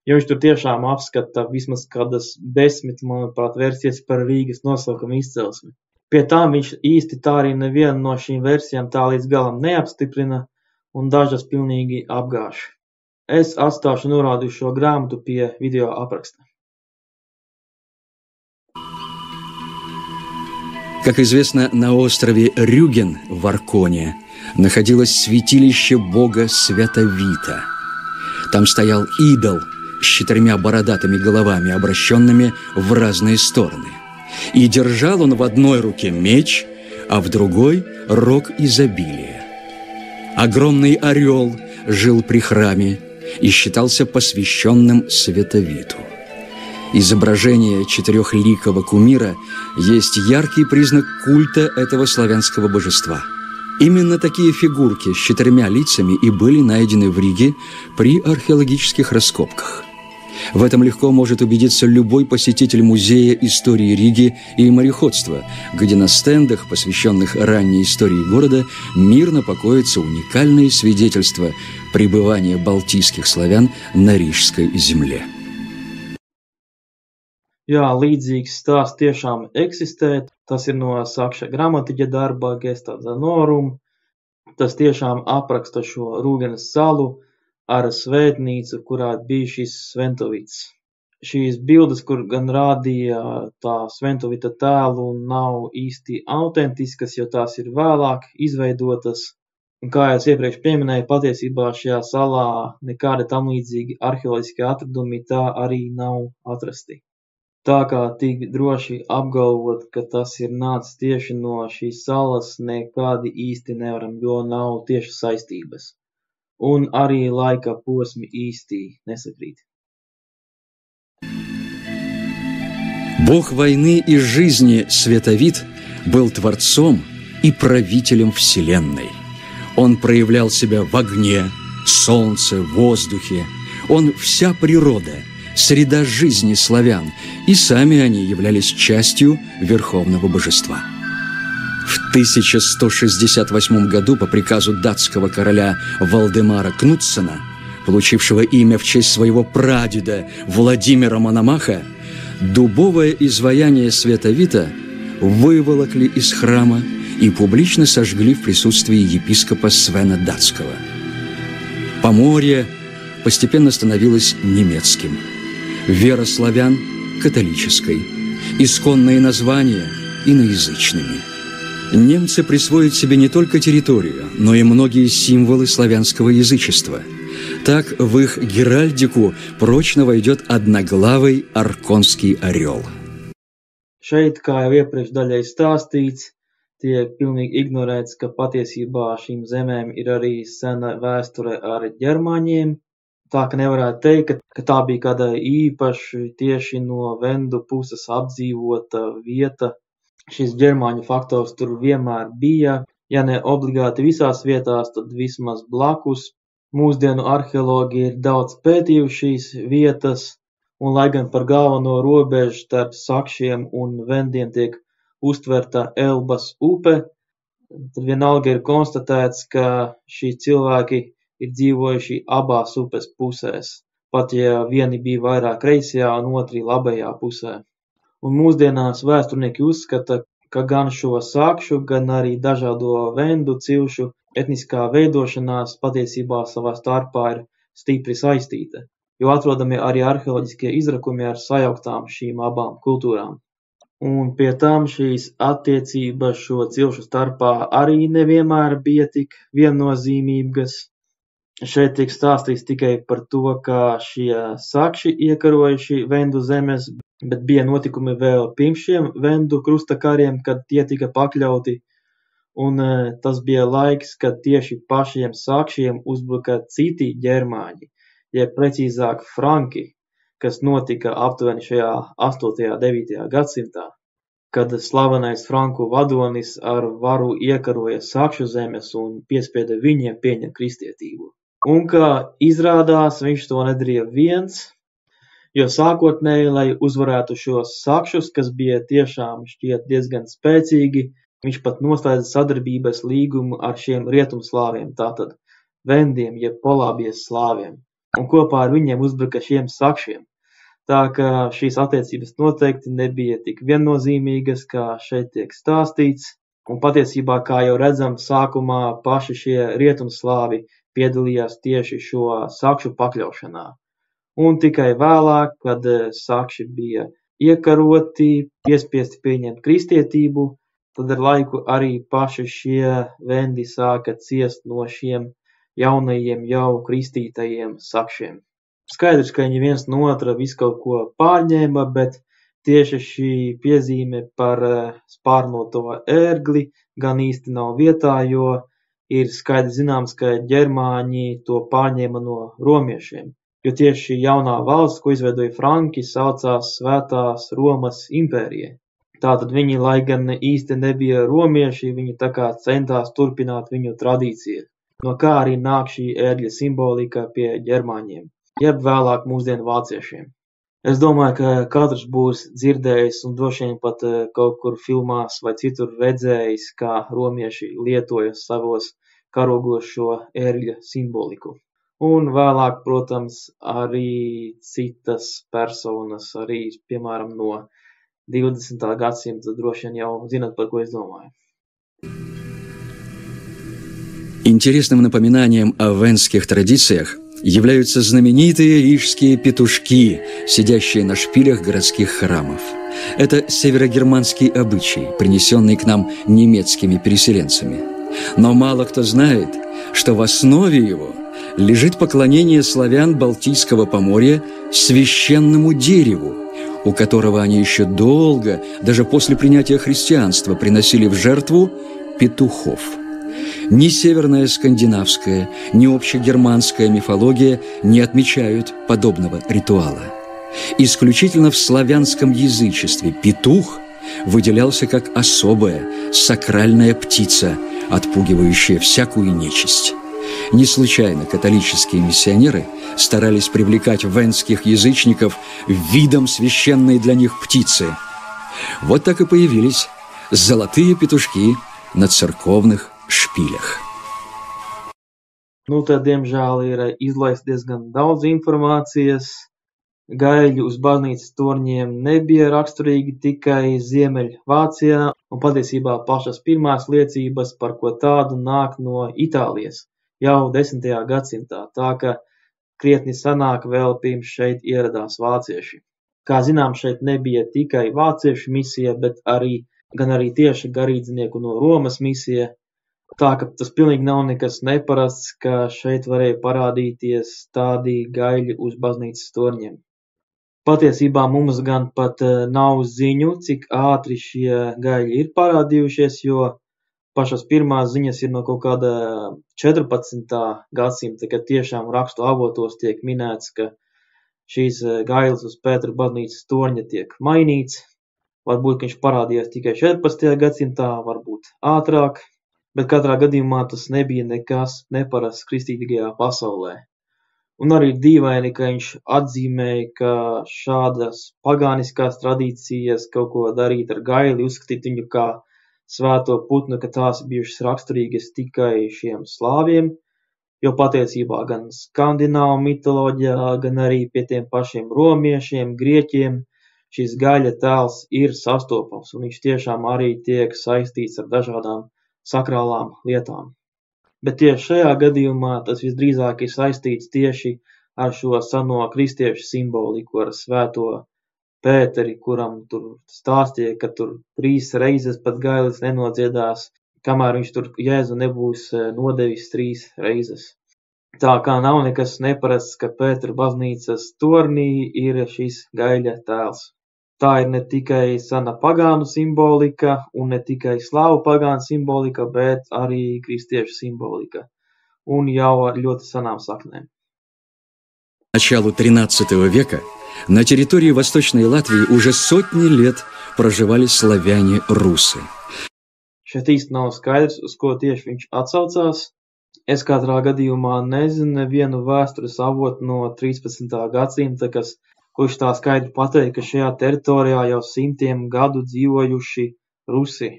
jo viņš tur tiešām apskata vismaz kādas 10, manuprāt, versijas par Rīgas nosaukumu izcelsmi. Pie tām viņš īsti tā arī nevienu no šīm versijām tā līdz galam neapstiprina un dažas pilnīgi apgāž. Es atstāšu norādi uz šo grāmatu pie video apraksta. Как известно, на острове Рюген в Арконе находилось святилище бога Святовита. Там стоял идол с 4 бородатыми головами, обращенными в разные стороны. И держал он в одной руке меч, а в другой – рог изобилия. Огромный орел жил при храме и считался посвященным Святовиту. Изображение четырехликого кумира есть яркий признак культа этого славянского божества. Именно такие фигурки с 4 лицами и были найдены в Риге при археологических раскопках. В этом легко может убедиться любой посетитель музея истории Риги и мореходства, где на стендах, посвященных ранней истории города, мирно покоятся уникальные свидетельства пребывания балтийских славян на Рижской земле. Jā, līdzīgs stāsts tiešām eksistē. Tas ir no Sakša gramatiķa darba Gesta Zanorum. Tas tiešām apraksta šo Rūgenes salu ar svētnīcu, kurā bija šis Sventovits. Šīs bildes, kur gan rādīja tā Sventovita tēlu, nav īsti autentiskas, jo tās ir vēlāk izveidotas. Un kā jau iepriekš pieminēju, patiesībā šajā salā nekādi tam līdzīgi arheoloģiskie atradumi tā arī nav atrasti. Tā kā tik droši apgalvot, ka tas ir nācis tieši no šīs salas, nekādi īsti nevaram, jo nav tieši saistības. Un arī laika posmi īsti nesakrīt. Бог войны и жизни Световид был творцом и правителем Вселенной. Он проявлял себя в огне, солнце, воздухе. Он вся природа, среда жизни славян, и сами они являлись частью Верховного Божества. В 1168 году по приказу датского короля Валдемара Кнутсена, получившего имя в честь своего прадеда Владимира Мономаха, дубовое изваяние Световита выволокли из храма и публично сожгли в присутствии епископа Свена Датского. Поморье постепенно становилось немецким, вера славян – католической, исконные названия – иноязычными. Немцы присвоят себе не только территорию, но и многие символы славянского язычества. Так в их геральдику прочно войдет одноглавый арконский орел. Šeit, kā jau iepriekš daļai stāstīts, tiek pilnīgi ignorēts, ka patiesībā šīm zemēm ir arī sena vēsture ar ģermāņiem. Tā ka nevarētu teikt, ka tā bija kāda īpaši tieši no vendu puses apdzīvota vieta. Šis ģermāņu faktors tur vienmēr bija, ja ne obligāti visās vietās, tad vismaz blakus. Mūsdienu arheologi ir daudz pētījuši šīs vietas, un lai gan par galveno robežu starp Sakšiem un Vendiem tiek uztverta Elbas upe, tad vienalga ir konstatēts, ka šī cilvēki ir dzīvojuši abās upes pusēs, pat ja vieni bija vairāk kreisajā un otri labajā pusē. Un mūsdienās vēsturnieki uzskata, ka gan šo Sakšu, gan arī dažādo Vendu cilšu etniskā veidošanās patiesībā savā starpā ir stipri saistīta, jo atrodami arī arheoloģiskie izrakumi ar sajauktām šīm abām kultūrām. Un pie tam šīs attiecības šo cilšu starpā arī nevienmēr bija tik viennozīmīgas. Šeit tiek stāstīts tikai par to, ka šie Sakši iekarojuši Vendu zemes, bet bija notikumi vēl pirms šiem Vendu krustakariem, kad tie tika pakļauti, un tas bija laiks, kad tieši pašiem Sakšiem uzbruka citi ģermāņi, jeb precīzāk franki, kas notika aptuveni šajā 8. un 9. gadsimtā, kad slavenais franku vadonis ar varu iekaroja Sakšu zemes un piespieda viņiem pieņemt kristietību. Un kā izrādās, viņš to nedarīja viens, jo sākotnēji, lai uzvarētu šos Sakšus, kas bija tiešām šķiet diezgan spēcīgi, viņš pat noslēdza sadarbības līgumu ar šiem rietumslāviem, tātad Vendiem, jeb Polābijas slāviem, un kopā ar viņiem uzbruka šiem Sakšiem. Tā ka šīs attiecības noteikti nebija tik viennozīmīgas, kā šeit tiek stāstīts, un patiesībā, kā jau redzam, sākumā paši šie rietumslāvi piedalījās tieši šo Sakšu pakļaušanā. Un tikai vēlāk, kad Sakši bija iekaroti, piespiesti pieņemt kristietību, tad ar laiku arī paši šie Vendi sāka ciest no šiem jaunajiem jau kristītajiem Sakšiem. Skaidrs, ka viņi viens no otra visu kaut ko pārņēma, bet tieši šī piezīme par spārnoto ērgli gan īsti nav vietā, jo ir skaidri zināms, ka ģermāņi to pārņēma no romiešiem, jo tieši šī jaunā valsts, ko izveidoja franki, saucās Svētās Romas impērija. Tātad viņi, lai gan īsti nebija romieši, viņi tā kā centās turpināt viņu tradīciju, no kā arī nāk šī ērgļa simbolika pie ģermāņiem, jeb vēlāk mūsdienu vāciešiem. Es domāju, ka katrs būs dzirdējis un droši vien pat kaut kur filmās vai citur redzējis, kā romieši lietoja savos karogos šo ērgļa simboliku. Un vēlāk, protams, arī citas personas, arī, piemēram, no 20. gadsimta droši vien jau zināt, par ko es domāju. Интересным напоминанием о венских традициях являются знаменитые рижские петушки, сидящие на шпилях городских храмов. Это северогерманский обычай, принесенный к нам немецкими переселенцами. Но мало кто знает, что в основе его лежит поклонение славян Балтийского поморья священному дереву, у которого они еще долго, даже после принятия христианства, приносили в жертву петухов. Ни северная скандинавская, ни общегерманская мифология не отмечают подобного ритуала. Исключительно в славянском язычестве петух выделялся как особая сакральная птица, отпугивающая всякую нечисть. Не случайно католические миссионеры старались привлекать венских язычников видом священной для них птицы. Вот так и появились золотые петушки на церковных špīļах. Tad, diemžēl, ir izlaists diezgan daudz informācijas. Gaļi uz baznīcas torņiem nebija raksturīgi tikai Ziemeļvācijā, un patiesībā pašas pirmās liecības par ko tādu nāk no Itālijas jau 10. gadsimtā, tā ka krietni senāk vēl pirms šeit ieradās vācieši. Kā zinām, šeit nebija tikai vāciešu misija, bet gan arī tieši garīdznieku no Romas misija. Tā ka tas pilnīgi nav nekas neparasts, ka šeit varēja parādīties tādi gaļi uz baznīcas torņiem. Patiesībā mums gan pat nav ziņu, cik ātri šie gaļi ir parādījušies, jo pašas pirmās ziņas ir no kaut kāda 14. gadsimta, kad tiešām rakstu avotos tiek minēts, ka šīs gailes uz Pētera baznīcas torņa tiek mainīts. Varbūt, ka viņš parādījās tikai 14. gadsimtā, varbūt ātrāk. Bet katrā gadījumā tas nebija nekas neparasts kristīgajā pasaulē. Un arī dīvaini, ka viņš atzīmēja, ka šādas pagāniskās tradīcijas kaut ko darīt ar gaili, uzskatīt viņu kā svēto putnu, ka tās bijušas raksturīgas tikai šiem slāviem, jo patiesībā gan skandināvu mitoloģijā, gan arī pie tiem pašiem romiešiem, grieķiem šis gaļa tēls ir sastopams, un viņš tiešām arī tiek saistīts ar dažādām sakrālām lietām. Bet tieši šajā gadījumā tas visdrīzāk ir saistīts tieši ar šo seno kristiešu simboliku, ar svēto Pēteri, kuram tur stāstīja, ka tur 3 reizes pat gailis nenodziedās, kamēr viņš tur Jēzu nebūs nodevis 3 reizes. Tā kā nav nekas neparasts, ka Pētera baznīcas tornī ir šis gaļa tēls. Tā ir ne tikai sena pagānu simbolika un ne tikai slāvu pagānu simbolika, bet arī kristiešu simbolika. Un jau ar ļoti senām saknēm. К началу XIII века на территории Восточной Латвии уже сотни лет проживали славяне-русы. Šeit īsti nav skaidrs, uz ko tieši viņš atsaucās. Es katrā gadījumā nezinu nevienu vēstures avotu no 13. gadsimta, kurš tā skaidri pateikt, ka šajā teritorijā jau simtiem gadu dzīvojuši rusi.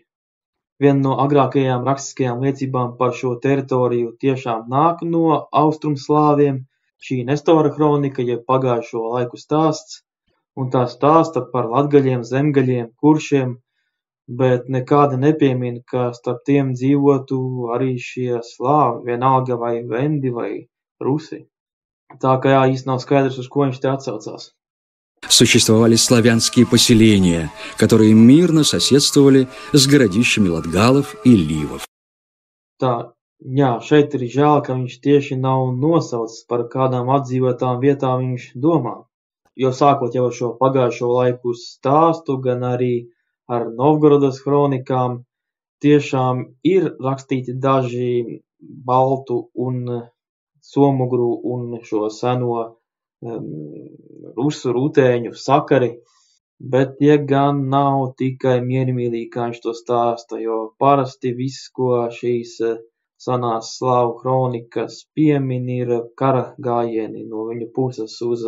Viena no agrākajām rakstiskajām liecībām par šo teritoriju tiešām nāk no austrumslāviem, šī Nestora kronika, jeb pagājušo laiku stāsts, un tā stāsta par latgaļiem, zemgaļiem, kuršiem, bet nekādi nepiemina, ka starp tiem dzīvotu arī šie slāvi, vienalga vai vendi vai rusi. Tā kā īsti nav skaidrs, uz ko viņš te atsaucās. Существовали славянские поселения, которые мирно соседствовали с городищами латгалов и ливов. Tā, jā, šeit ir žēl, ka viņš tieši nav nosaucis, par kādām apdzīvotām vietām viņš domā. Jo sākot jau ar šo pagājušo laiku stāstu, gan arī ar Novgorodas kronikām, tiešām ir rakstīti daži baltu un somugru un šo seno rusu rūtēņu sakari, bet tie gan nav tikai miermīlīgi, kā viņš to stāsta, jo parasti viss, ko šīs senās slāvu kronikas piemin, ir kara gājieni no viņa puses uz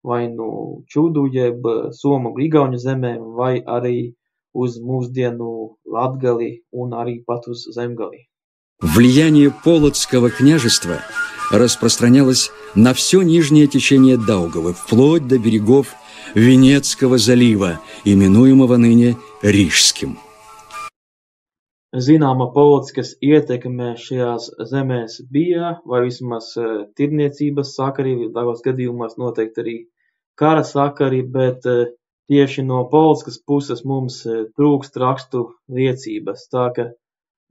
vai nu Čudu, jeb Somugru Igauņu zemēm, vai arī uz mūsdienu Latgali un arī pat uz Zemgali. Влияние Полоцкого княжества распространялось на все нижнее течение Даугавы, вплоть до берегов Венецкого залива, именуемого ныне Рижским. Zināma politiskas ietekme šajās zemēs bija, vai vismaz tirdzniecības sakari, daudzos gadījumos noteikti arī kara sakari, bet tieši no politiskas puses mums trūkst rakstu liecības, tā ka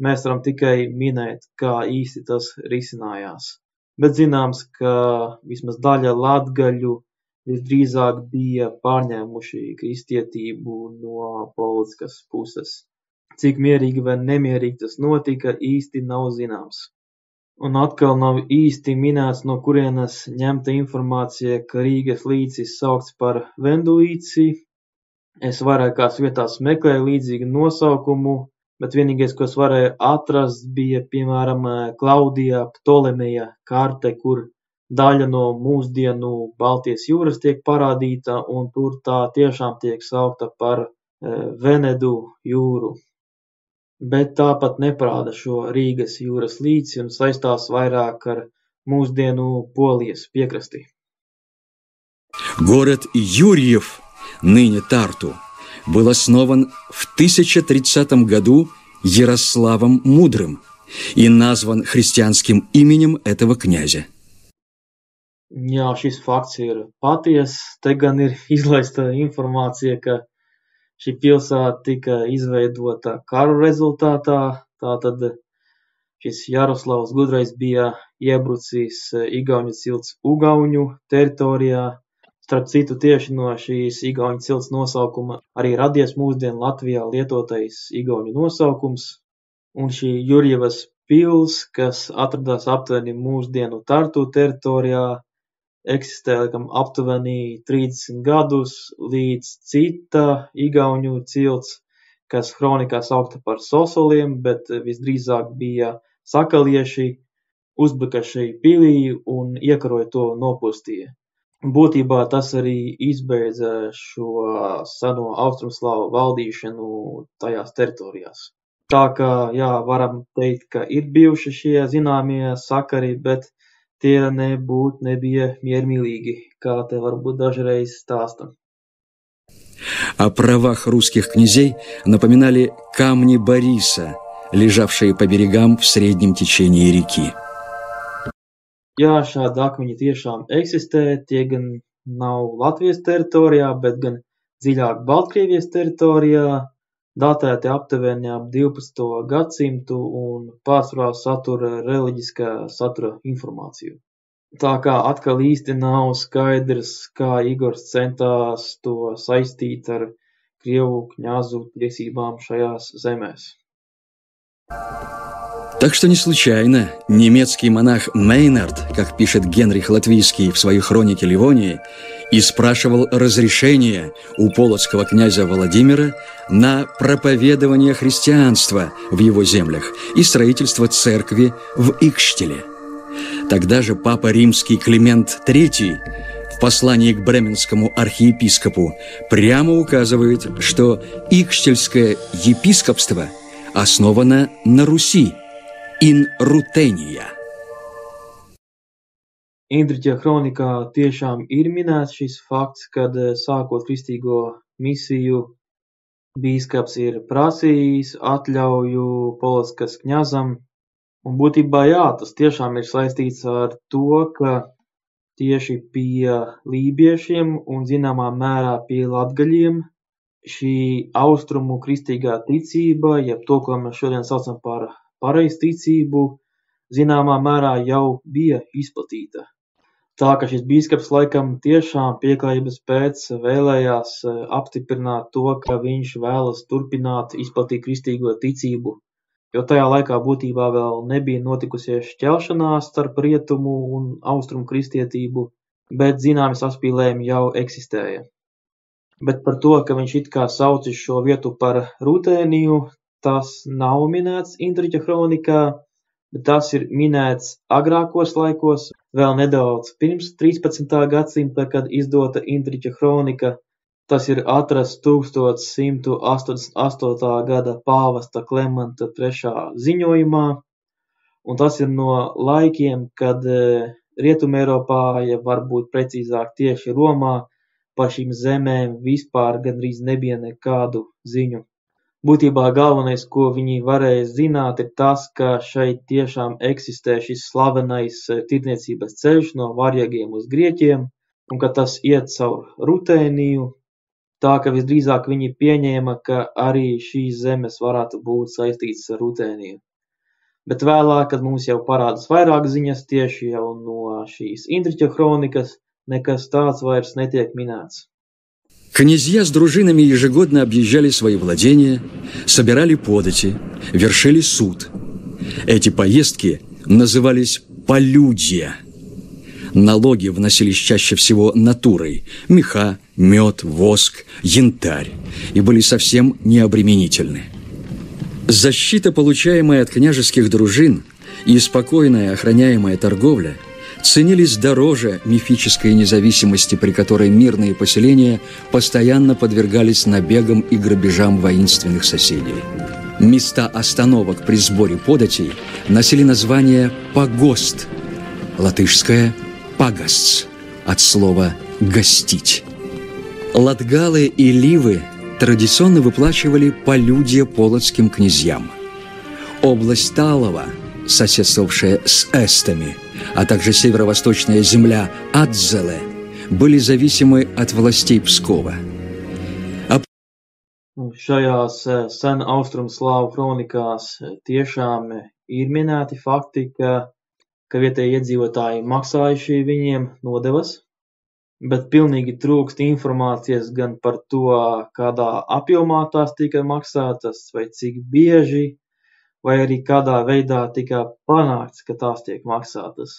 mēs varam tikai minēt, kā īsti tas risinājās. Bet zināms, ka vismaz daļa latgaļu visdrīzāk bija pārņēmuši kristietību no politiskas puses. Cik mierīgi vai nemierīgi tas notika, īsti nav zināms. Un atkal nav īsti minēts, no kurienes ņemta informācija, ka Rīgas līcis saukts par Vendulīci. Es vairākās vietās meklēju līdzīgu nosaukumu, bet vienīgais, ko es varēju atrast, bija, piemēram, Klaudija Ptolemeja karte, kur daļa no mūsdienu Baltijas jūras tiek parādīta, un tur tā tiešām tiek saukta par Venedu jūru. Bet tāpat neparāda šo Rīgas jūras līci un saistās vairāk ar mūsdienu Polijas piekrasti. Город Юрьев, ныне Тарту, был основан в 1030 году Ярославом Мудрым и назван христианским именем этого князя. Jā, šis fakts ir paties. Te gan ir izlaista informācija, ka šī pilsēta tika izveidota karu rezultātā. Tātad šis Jaroslavs Gudrais bija iebrucis Igauņu cilts Ugauņu teritorijā. Starp citu, tieši no šīs Igauņu cilts nosaukuma arī radies mūsdienu Latvijā lietotais Igauņu nosaukums. Un šī Jurjevas pils, kas atradās aptuveni mūsdienu Tartu teritorijā, eksistē aptuveni 30 gadus līdz cita Igauņu cilts, kas hronikā saukta par Sosoliem, bet visdrīzāk bija sakalieši, uzbruka šai pilī un iekaroja to nopustīja. Būtībā tas arī izbeidza šo seno austrumslāvu valdīšanu tajās teritorijās. Tā kā, jā, varam teikt, ka ir bijuši šie zināmie sakari, bet tie nebija miermīlīgi, kā te varbūt dažreiz stāsta. О правах русских князей напоминали камни Бориса, лежавшие по берегам в среднем течении реки. Jā, šādi akmeņi tiešām eksistē, tie gan nav Latvijas teritorijā, bet gan dziļāk Baltkrievijas teritorijā, datēti aptuveni ap 12. gadsimtu un pārsvarā satura reliģiskā satura informāciju. Tā kā atkal īsti nav skaidrs, kā Igors centās to saistīt ar Krievu kņazu tiesībām šajās zemēs. Так что не случайно немецкий монах Мейнард, как пишет Генрих Латвийский в своей хронике Ливонии, и спрашивал разрешения у полоцкого князя Владимира на проповедование христианства в его землях и строительство церкви в Икштеле. Тогда же папа римский Климент III в послании к бременскому архиепископу прямо указывает, что Икштельское епископство основано на Руси, in Rutēnijā. Indriķa hronikā tiešām ir minēts šis fakts, kad sākot kristīgo misiju bīskaps ir prasījis atļauju Polockas kņazam. Un būtībā jā, tas tiešām ir saistīts ar to, ka tieši pie lībiešiem un zināmā mērā pie latgaļiem šī austrumu kristīgā ticība, jeb to, ko mēs šodien saucam par pareizticību, zināmā mērā jau bija izplatīta. Tā ka šis bīskaps laikam tiešām pieklājības pēc vēlējās apstiprināt to, ka viņš vēlas turpināt izplatīt kristīgo ticību, jo tajā laikā būtībā vēl nebija notikusies šķelšanās starp rietumu un austrumu kristietību, bet zināmi saspīlējumi jau eksistēja. Bet par to, ka viņš it kā saucis šo vietu par Rutēniju, tas nav minēts Indriķa hronikā, bet tas ir minēts agrākos laikos, vēl nedaudz pirms 13. gadsimta, kad izdota Indriķa hronika. Tas ir atrasts 1188. gada pāvesta Klementa III. Ziņojumā, un tas ir no laikiem, kad Rietumeiropā, ja varbūt precīzāk tieši Romā, par šīm zemēm vispār gandrīz nebija nekādu ziņu. Būtībā galvenais, ko viņi varēja zināt, ir tas, ka šeit tiešām eksistē šis slavenais tirdzniecības ceļš no varjagiem uz Grieķiem, un ka tas iet caur Rutēniju, tā ka visdrīzāk viņi pieņēma, ka arī šīs zemes varētu būt saistītas ar Rutēniju. Bet vēlāk, kad mums jau parādās vairāk ziņas tieši jau no šīs Indriķa kronikas, nekas tāds vairs netiek minēts. Князья с дружинами ежегодно объезжали свои владения, собирали подати, вершили суд. Эти поездки назывались полюдья. Налоги вносились чаще всего натурой – меха, мед, воск, янтарь – и были совсем необременительны. Защита, получаемая от княжеских дружин, и спокойная охраняемая торговля ценились дороже мифической независимости, при которой мирные поселения постоянно подвергались набегам и грабежам воинственных соседей. Места остановок при сборе податей носили название «погост», латышское «пагасц», от слова «гостить». Латгалы и ливы традиционно выплачивали полюдья полоцким князьям. Область Талова, соседствовавшая с эстами, а также северо-восточная земля Адзеле, были зависимы от властей Пскова. Šajās sen austrumslāvu kronikās tiešām ir minēti fakti, ka vietējie iedzīvotāji maksājuši viņiem nodevas, bet pilnīgi trūkst informācijas gan par to, kādā apjomā tās tika maksātas, vai cik bieži, vai arī kādā veidā tika panākts, ka tās tiek maksātas.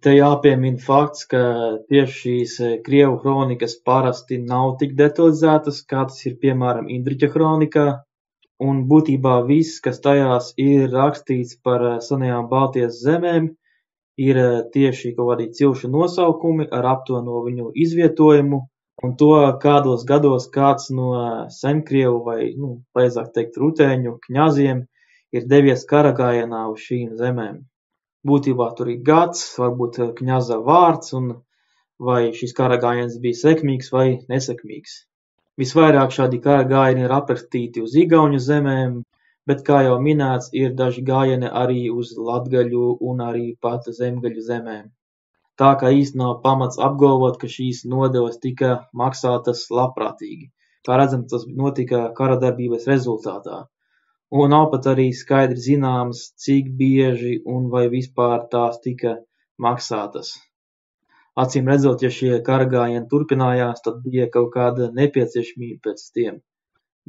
Te jāpiemina fakts, ka tieši šīs Krievu kronikas parasti nav tik detalizētas, kā tas ir piemēram Indriķa kronikā, un būtībā viss, kas tajās ir rakstīts par senajām Baltijas zemēm, ir tieši kaut kādi cilšu nosaukumi ar aptuveno viņu izvietojumu, un to kādos gados kāds no senkrievu vai, pareizāk teikt, rutēņu kņaziem ir devies karagājienā uz šīm zemēm. Būtībā tur ir gads, varbūt kņaza vārds, un vai šis karagājiens bija sekmīgs vai nesekmīgs. Visvairāk šādi karagājieni ir aprakstīti uz Igauņu zemēm, bet, kā jau minēts, ir daži gājieni arī uz latgaļu un arī pat zemgaļu zemēm. Tā kā īsti nav pamats apgalvot, ka šīs nodevas tika maksātas labprātīgi. Kā redzam, tas notika karadarbības rezultātā. Un nav pat arī skaidri zināms, cik bieži un vai vispār tās tika maksātas. Acīm redzot, ja šie karagājieni turpinājās, tad bija kaut kāda nepieciešamība pēc tiem.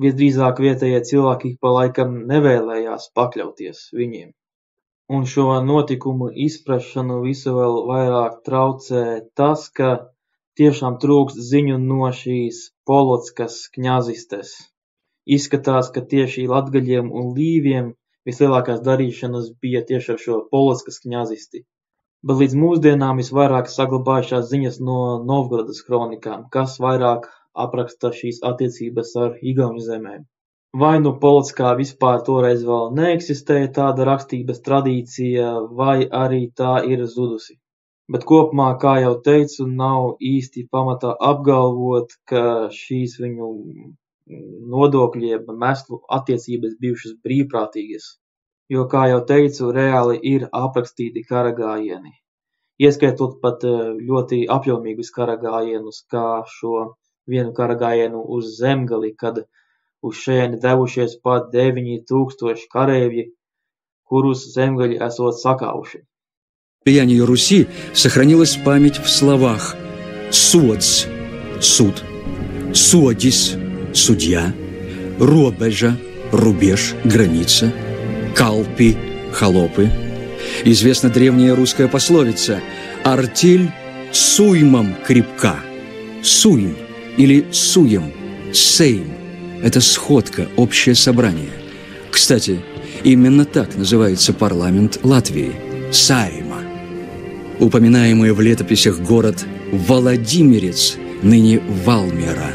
Visdrīzāk vietējie cilvēki pa laikam nevēlējās pakļauties viņiem. Un šo notikumu izprašanu visu vēl vairāk traucē tas, ka tiešām trūkst ziņu no šīs Polockas kņazistes. Izskatās, ka tieši latgaļiem un līviem vislielākās darīšanas bija tieši ar šo Polockas kņazisti. Bet līdz mūsdienām visvairāk saglabājušās ziņas no Novgorodas kronikām, kas vairāk apraksta šīs attiecības ar Igauņu zemēm. Vai nu Polockā vispār toreiz vēl neeksistēja tāda rakstības tradīcija, vai arī tā ir zudusi. Bet kopumā, kā jau teicu, nav īsti pamatā apgalvot, ka šīs viņu nodokļi jeb meslu attiecības bijušas brīvprātīgas, jo, kā jau teicu, reāli ir aprakstīti karagājieni, ieskaitot pat ļoti apjomīgus karagājienus, kā šo vienu karagājienu uz Zemgali, kad uz šejieni devušies pat 9000 kareivji, kurus zemgaļi esot sakauši. Влиянию Руси сохранилась память в словах «содс» – суд, «содис» – судья, «робежа» – рубеж, граница, «калпи» – холопы. Известна древняя русская пословица «артель суймом крепка». Суйм или суем, сейм – это сходка, общее собрание. Кстати, именно так называется парламент Латвии – Сайма. Упоминаемый в летописях город Владимирец, ныне Валмера,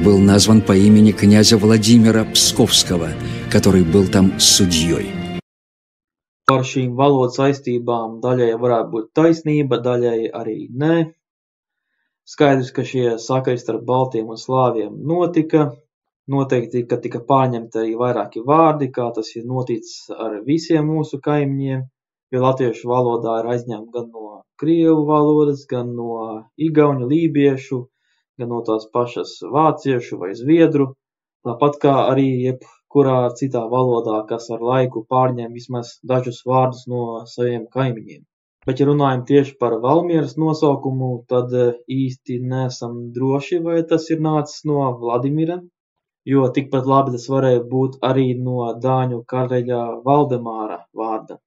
был назван по имени князя Владимира Псковского, который был там судьей. Par šīm valodas saistībām daļai varētu būt taisnība, daļai arī nē. Skaidrs, ka šie sakari starp baltiem un slāviem notika, Noteikti, ka tika pārņemti arī vairāki vārdi, kā tas ir noticis ar visiem mūsu kaimiņiem, jo latviešu valodā ir aizņemti gan no krievu valodas, gan no igauņu, lībiešu, gan no tās pašas vāciešu vai zviedru, tāpat kā arī jebkurā citā valodā, kas ar laiku pārņem vismaz dažus vārdus no saviem kaimiņiem. Bet, ja runājam tieši par Valmieras nosaukumu, tad īsti neesam droši, vai tas ir nācis no Vladimira, jo tikpat labi tas varēja būt arī no dāņu karaļa Valdemāra vārda,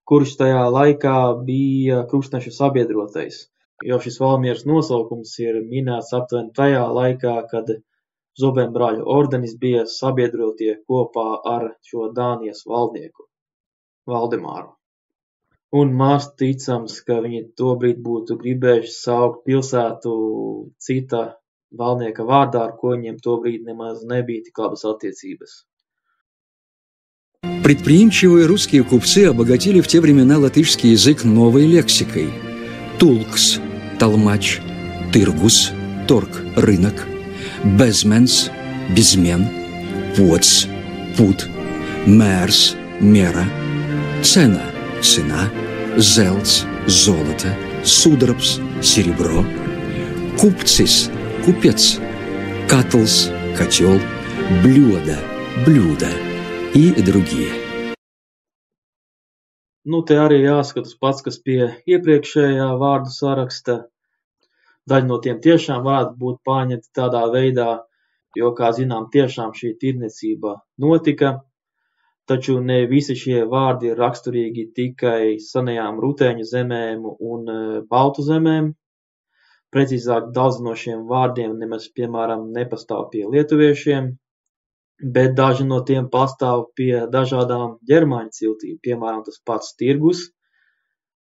kurš tajā laikā bija krustnešu sabiedrotais, jo šis Valmieras nosaukums ir minēts aptuveni tajā laikā, kad Zobenbrāļu ordenis bija sabiedrotie kopā ar šo Dānijas valdnieku, Valdemāru. Un maz ticams, ka viņi tobrīd būtu gribējuši saukt pilsētu cita valdnieka vārdā, ar ko viņiem tobrīd nemaz nebija tik labas attiecības. Предприимчивые русские купцы обогатили в те времена латышский язык новой лексикой. Тулкс – толмач, тыргус – торг, рынок, безменс – безмен, поц – пут, мерс – мера, цена – цена, зелц – золото, судропс – серебро, купцис – купец, катлс – котел, блюдо – блюдо и другие. Te arī jāskatās pats, kas pie iepriekšējā vārdu saraksta. Daļa no tiem tiešām varētu būt pārņemti tādā veidā, jo, kā zinām, tiešām šī tirdzniecība notika, taču ne visi šie vārdi ir raksturīgi tikai senajām rutēņu zemēm un baltu zemēm. Precīzāk, daudz no šiem vārdiem nemaz, piemēram, nepastāv pie lietuviešiem, bet daži no tiem pastāv pie dažādām ģermāņu ciltīm, piemēram, tas pats tirgus.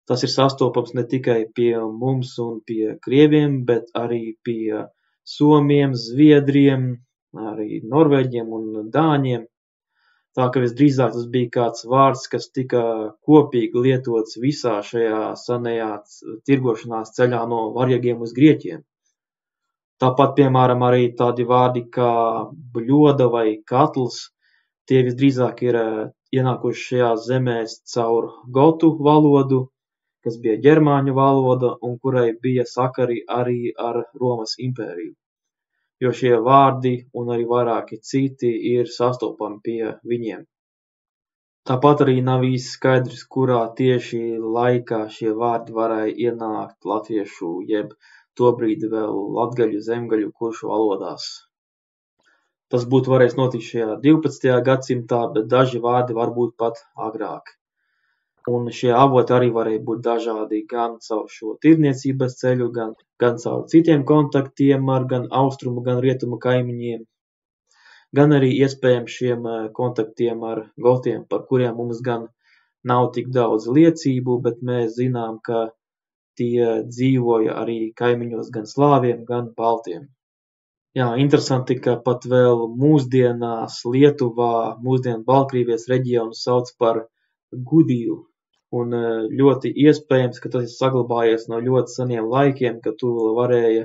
Tas ir sastopams ne tikai pie mums un pie krieviem, bet arī pie somiem, zviedriem, arī norvēģiem un dāņiem. Tā ka visdrīzāk tas bija kāds vārds, kas tika kopīgi lietots visā šajā senajā tirgošanās ceļā no varjagiem uz grieķiem. Tāpat, piemēram, arī tādi vārdi kā bļoda vai katls, tie visdrīzāk ir ienākuši šajās zemēs caur gotu valodu, kas bija ģermāņu valoda un kurai bija sakari arī ar Romas impēriju, jo šie vārdi un arī vairāki citi ir sastopami pie viņiem. Tāpat arī nav īsti skaidrs, kurā tieši laikā šie vārdi varēja ienākt latviešu jeb tobrīd vēl latgaļu, zemgaļu, kuršu valodās. Tas būtu varējis notikt šajā 12. gadsimtā, bet daži vārdi varbūt pat agrāk. Un šie avoti arī varēja būt dažādi gan caur šo tirdzniecības ceļu, gan caur citiem kontaktiem ar gan austrumu, gan rietumu kaimiņiem, gan arī iespējams šiem kontaktiem ar gotiem, par kuriem mums gan nav tik daudz liecību, bet mēs zinām, ka tie dzīvoja arī kaimiņos gan slāviem, gan baltiem. Jā, interesanti, ka pat vēl mūsdienās Lietuvā, mūsdienu Baltkrievijas reģionu sauc par Gudiju. Un ļoti iespējams, ka tas ir saglabājies no ļoti seniem laikiem, kad tur varēja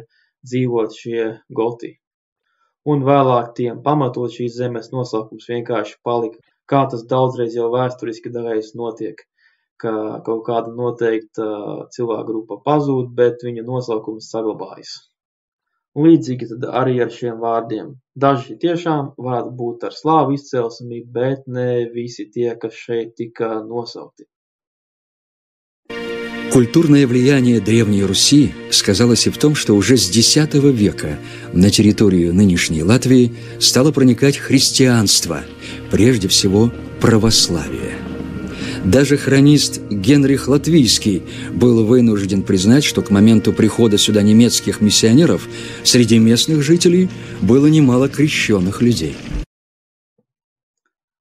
dzīvot šie goti. Un vēlāk tiem pamatot šīs zemes nosaukums vienkārši palika, kā tas daudzreiz jau vēsturiski dažreiz notiek, ka kaut kāda noteikta cilvēku grupa pazūd, bet viņa nosaukums saglabājas. Līdzīgi tad arī ar šiem vārdiem. Daži tiešām varētu būt ar slāvu izcelsmi, bet ne visi tie, kas šeit tika nosaukti. Культурное влияние Древней Руси сказалось и в том, что уже с X века на территорию нынешней Латвии стало проникать христианство, прежде всего православие. Даже хронист Генрих Латвийский был вынужден признать, что к моменту прихода сюда немецких миссионеров среди местных жителей было немало крещенных людей.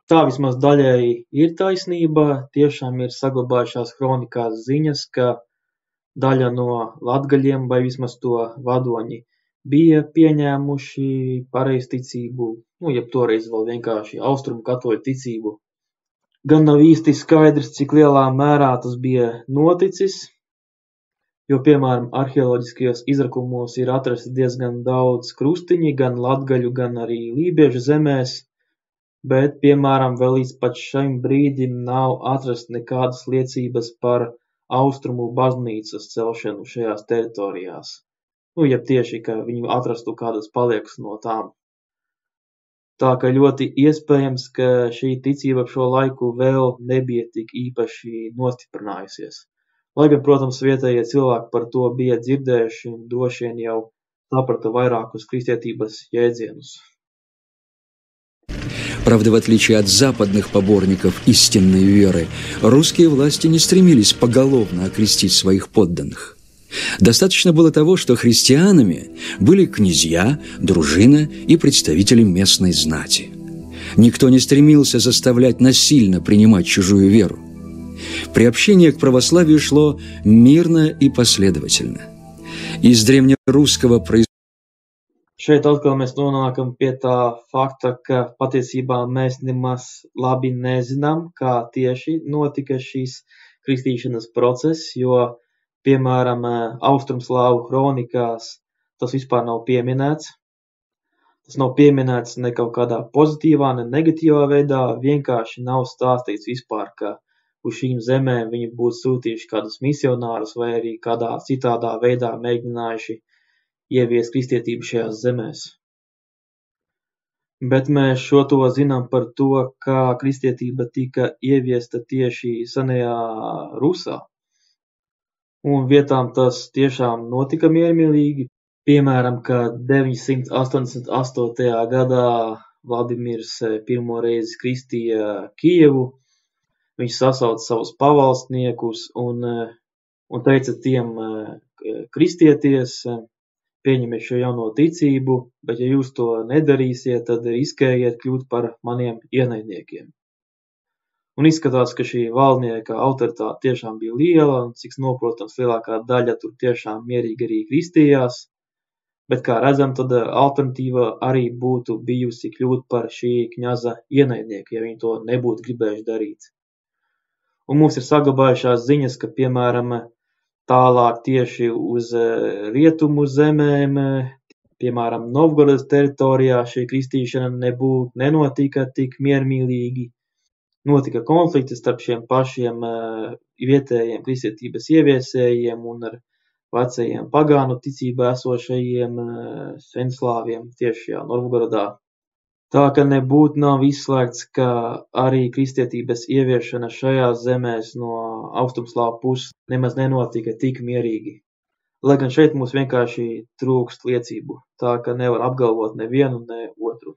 Tā vismaz daļēji ir taisnība, tiešām ir saglabājušās kronikās ziņas, ka daļa no latgaļiem vai vismaz to vadoņi bija pieņēmuši pareizticību, jeb toreiz vēl vienkārši austrumu katoļu ticību. Gan nav īsti skaidrs, cik lielā mērā tas bija noticis, jo, piemēram, arheoloģiskajos izrakumos ir atrasti diezgan daudz krustiņi, gan latgaļu, gan arī lībiežu zemēs, bet, piemēram, vēl līdz pat šim brīdim nav atrast nekādas liecības par austrumu baznīcas celšanu šajās teritorijās. Jeb tieši, ka viņi atrastu kādas paliekas no tām. Tā ka ļoti iespējams, ka šī ticība ap šo laiku vēl nebija tik īpaši nostiprinājusies. Lai gan, protams, vietējie cilvēki par to bija dzirdējuši un droši vien jau saprata vairākus kristietības jēdzienus. Правда, в отличие от западных поборников истинной веры, русские власти не стремились поголовно окрестить своих подданных. Достаточно было того, что христианами были князья, дружина и представители местной знати. Никто не стремился заставлять насильно принимать чужую веру. Приобщение к православию шло мирно и последовательно. Из древнерусского Šeit atkal mēs nonākam pie tā fakta, ka patiesībā mēs nemaz labi nezinām, kā tieši notika šīs kristīšanas process, jo, piemēram, austrumslāvu kronikās tas vispār nav pieminēts. Tas nav pieminēts ne kaut kādā pozitīvā, ne negatīvā veidā, vienkārši nav stāstīts vispār, ka uz šīm zemēm viņi būtu sūtījuši kādus misionārus vai arī kādā citādā veidā mēģinājuši ieviest kristietību šajās zemēs. Bet mēs šo to zinām par to, kā kristietība tika ieviesta tieši senajā Rusā. Un vietām tas tiešām notika miermīlīgi. Piemēram, ka 988. gadā Vladimirs pirmo reizi kristīja Kijevu, viņš sasauca savus pavalstniekus un teica tiem kristieties, pieņemiet šo jauno ticību, bet ja jūs to nedarīsiet, tad riskējiet kļūt par maniem ienaidniekiem. Un izskatās, ka šī valdnieka autoritāte tiešām bija liela, un cik noprotams, lielākā daļa tur tiešām mierīgi arī kristījās, bet, kā redzam, tad alternatīva arī būtu bijusi kļūt par šī kņaza ienaidnieku, ja viņi to nebūtu gribējuši darīt. Un mums ir saglabājušās ziņas, ka, piemēram, tālāk tieši uz rietumu zemēm, piemēram, Novgorodas teritorijā šī kristīšana nenotika tik miermīlīgi. Notika konflikti starp šiem pašiem vietējiem kristietības ieviesējiem un ar vecajiem pagānu ticībā esošajiem senslāviem tieši šajā Novgorodā. Tā ka nebūtu nav izslēgts, ka arī kristietības ieviešana šajās zemēs no austrumslāvu puses nemaz nenotika tik mierīgi. Lai gan šeit mums vienkārši trūkst liecību, tā ka nevar apgalvot nevienu, ne otru.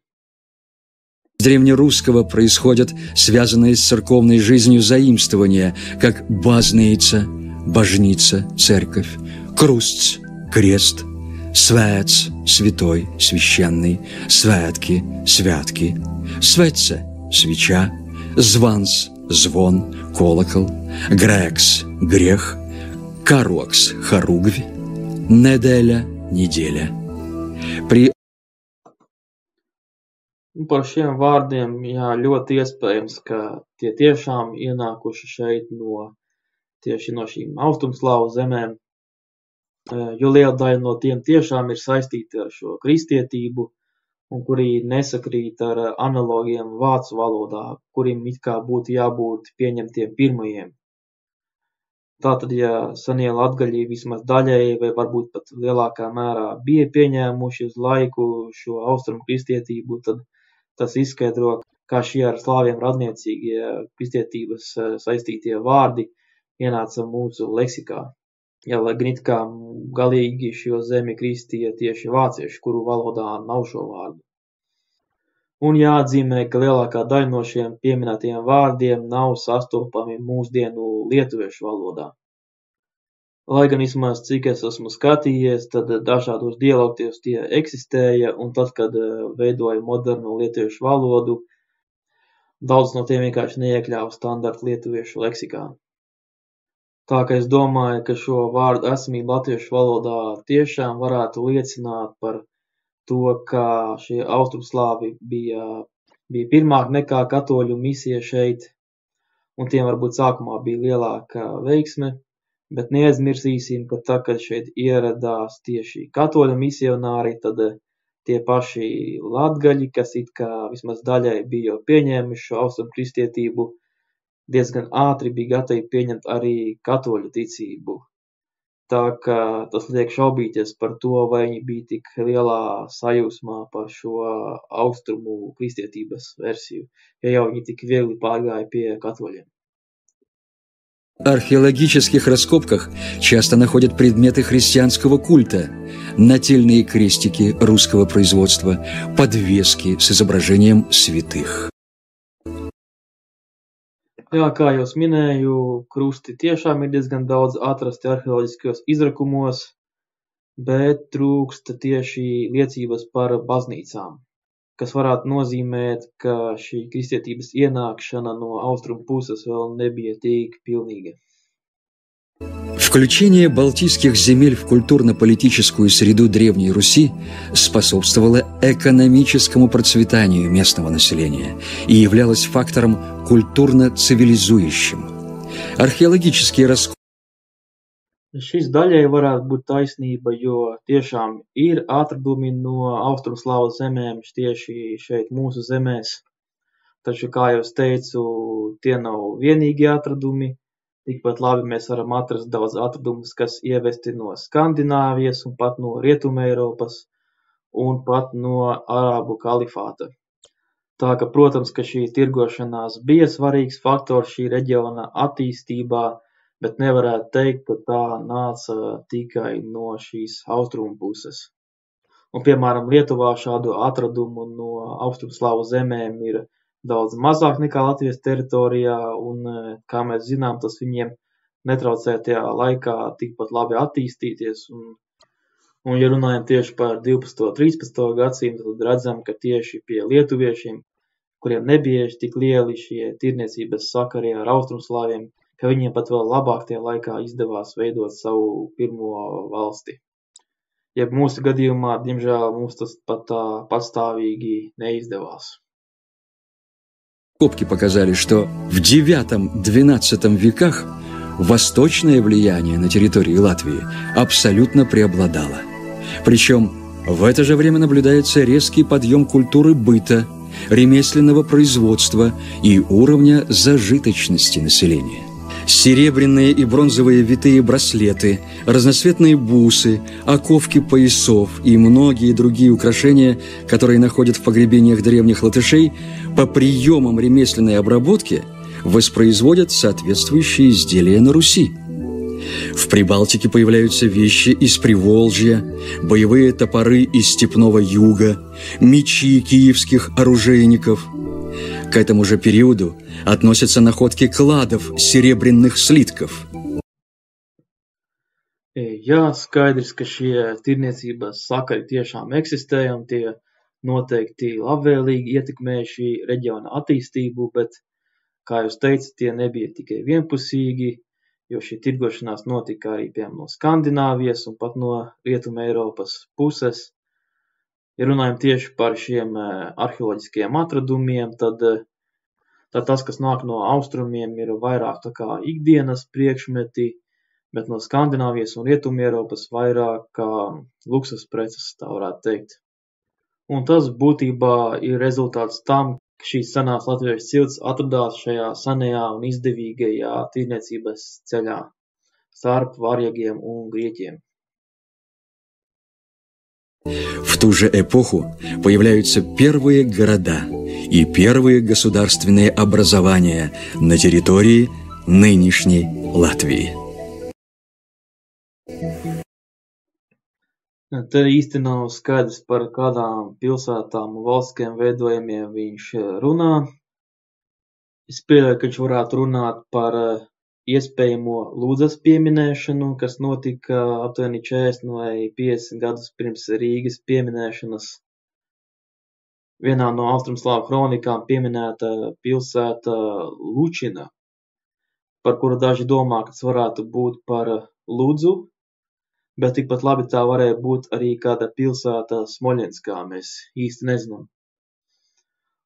С древнерусского происходят связанные с церковной жизнью заимствования, как базнейца, божница, церковь, крустц, крест, сvēts, святой, священный, святки, святки, светце, свеча, званс, звон, колокол, грекс, грех, карокс, хоругвь, неделя, неделя. При Par šiem vārdiem, jā, ļoti iespējams, ka tie tiešām ienākuši šeit tieši no šīm austrumslāvu zemēm, jo liela daļa no tiem tiešām ir saistīti ar šo kristietību un kuri nesakrīt ar analogiem vācu valodā, kuriem it kā būtu jābūt pieņemtiem pirmajiem. Tātad, ja senie latgaļi vismaz daļēji vai varbūt pat lielākā mērā bija pieņēmuši uz laiku šo austrumu kristietību, tad tas izskaidro, kā šie ar slāviem radniecīgie kristietības saistītie vārdi ienāca mūsu leksikā. Ja, lai gan it kā galīgi šo zemi kristīja tieši vācieši, kuru valodā nav šo vārdu. Un jāatzīmē, ka lielākā daļa no šiem pieminētajiem vārdiem nav sastopami mūsdienu lietuviešu valodā. Lai gan vismaz cik es esmu skatījies, tad dažādos dialektos tie eksistēja, un tad, kad veidoja modernu lietuviešu valodu, daudz no tiem vienkārši neiekļāva standarta lietuviešu leksikā. Tā ka es domāju, ka šo vārdu esamību latviešu valodā tiešām varētu liecināt par to, ka šie austrumslāvi bija pirmāk nekā katoļu misija šeit, un tiem varbūt sākumā bija lielāka veiksme, Bet neaizmirsīsim, ka tā, kad šeit ieradās tieši katoļu misionāri, tad tie paši latgaļi, kas it kā vismaz daļai bija jau pieņēmuši šo austrumu kristietību, diezgan ātri bija gatavi pieņemt arī katoļu ticību. Tā ka tas liek šaubīties par to, vai viņi bija tik lielā sajūsmā par šo austrumu kristietības versiju, ja jau viņi tik viegli pārgāja pie katoļiem. В археологических раскопках часто находят предметы христианского культа, нательные крестики русского производства, подвески с изображением святых. Jā, kā jau minēju, krusti tiešām ir diezgan daudz atrasti arheoloģiskajos izrakumos, bet trūkst tieši liecības par baznīcām, kas varētu nozīmēt, ka šī kristietības ienākšana no austrumu puses vēl nebija tik pilnīga. Включение балтийских земель в культурно-политическую среду Древней Руси способствовало экономическому процветанию местного населения и являлось фактором культурно-цивилизующим. Arheoloģiskie raskopļi. Šis daļai varētu būt taisnība, jo tiešām ir atradumi no austrumslāvu zemēm tieši šeit mūsu zemēs. Taču, kā jau es teicu, tie nav vienīgie atradumi. Tikpat labi mēs varam atrast daudz atradumus, kas ievesti no Skandināvijas un pat no Rietumeiropas un pat no Arābu kalifāta. Tā ka, protams, ka šī tirgošanās bija svarīgs faktors šī reģiona attīstībā, bet nevarētu teikt, ka tā nāca tikai no šīs austrumu puses. Un, piemēram, Lietuvā šādu atradumu no austrumslāvu zemēm ir daudz mazāk nekā Latvijas teritorijā, un, kā mēs zinām, tas viņiem netraucē tajā laikā tikpat labi attīstīties. Un ja runājam tieši par 12. un 13. gadsimtu, tad redzam, ka tieši pie lietuviešiem, kuriem nebija tik lieli šie tirniecības sakari ar austrumslāviem, ka viņiem pat vēl labāk tajā laikā izdevās veidot savu pirmo valsti. Jeb mūsu gadījumā, diemžēl, mums tas pat tā patstāvīgi neizdevās. Раскопки показали, что в IX-XII веках восточное влияние на территории Латвии абсолютно преобладало. Причем в это же время наблюдается резкий подъем культуры быта, ремесленного производства и уровня зажиточности населения. Серебряные и бронзовые витые браслеты, разноцветные бусы, оковки поясов и многие другие украшения, которые находят в погребениях древних латышей, по приемам ремесленной обработки воспроизводят соответствующие изделия на Руси. В Прибалтике появляются вещи из Приволжья, боевые топоры из степного юга, мечи киевских оружейников. К этому же периоду относятся находки кладов серебряных слитков. Jā, skaidrs, ka šie tirniecības sakari tiešām eksistē un tie noteikti labvēlīgi ietekmēja šī reģiona attīstību, bet, kā jūs teicat, tie nebija tikai vienpusīgi, jo šī tirgošanās notika arī, piemēram, no Skandināvijas un pat no Rietumeiropas puses. Ja runājam tieši par šiem arheoloģiskajiem atradumiem, tad tas, kas nāk no austrumiem, ir vairāk tā kā ikdienas priekšmeti, bet no Skandināvijas un Rietumeiropas vairāk kā luksus preces, tā varētu teikt. Un tas būtībā ir rezultāts tam, ka šīs senās latviešu cilts atradās šajā senajā un izdevīgajā tirniecības ceļā starp varjagiem un grieķiem. В ту же эпоху появляются первые города и первые государственные образования на территории нынешней Латвии. Te īsti nav skaidrs, par kādām pilsētām un valstiskiem veidojumiem viņš runā. Es pieļauju, ka viņš varētu runāt par iespējamo Lūdzas pieminēšanu, kas notika aptuveni 40 vai 50 gadus pirms Rīgas pieminēšanas. Vienā no austrumslāvu kronikām pieminēta pilsēta Lučina, par kuru daži domā, ka tas varētu būt par Ludzu, bet tikpat labi tā varēja būt arī kāda pilsēta Smoļenskā, mēs īsti nezinām.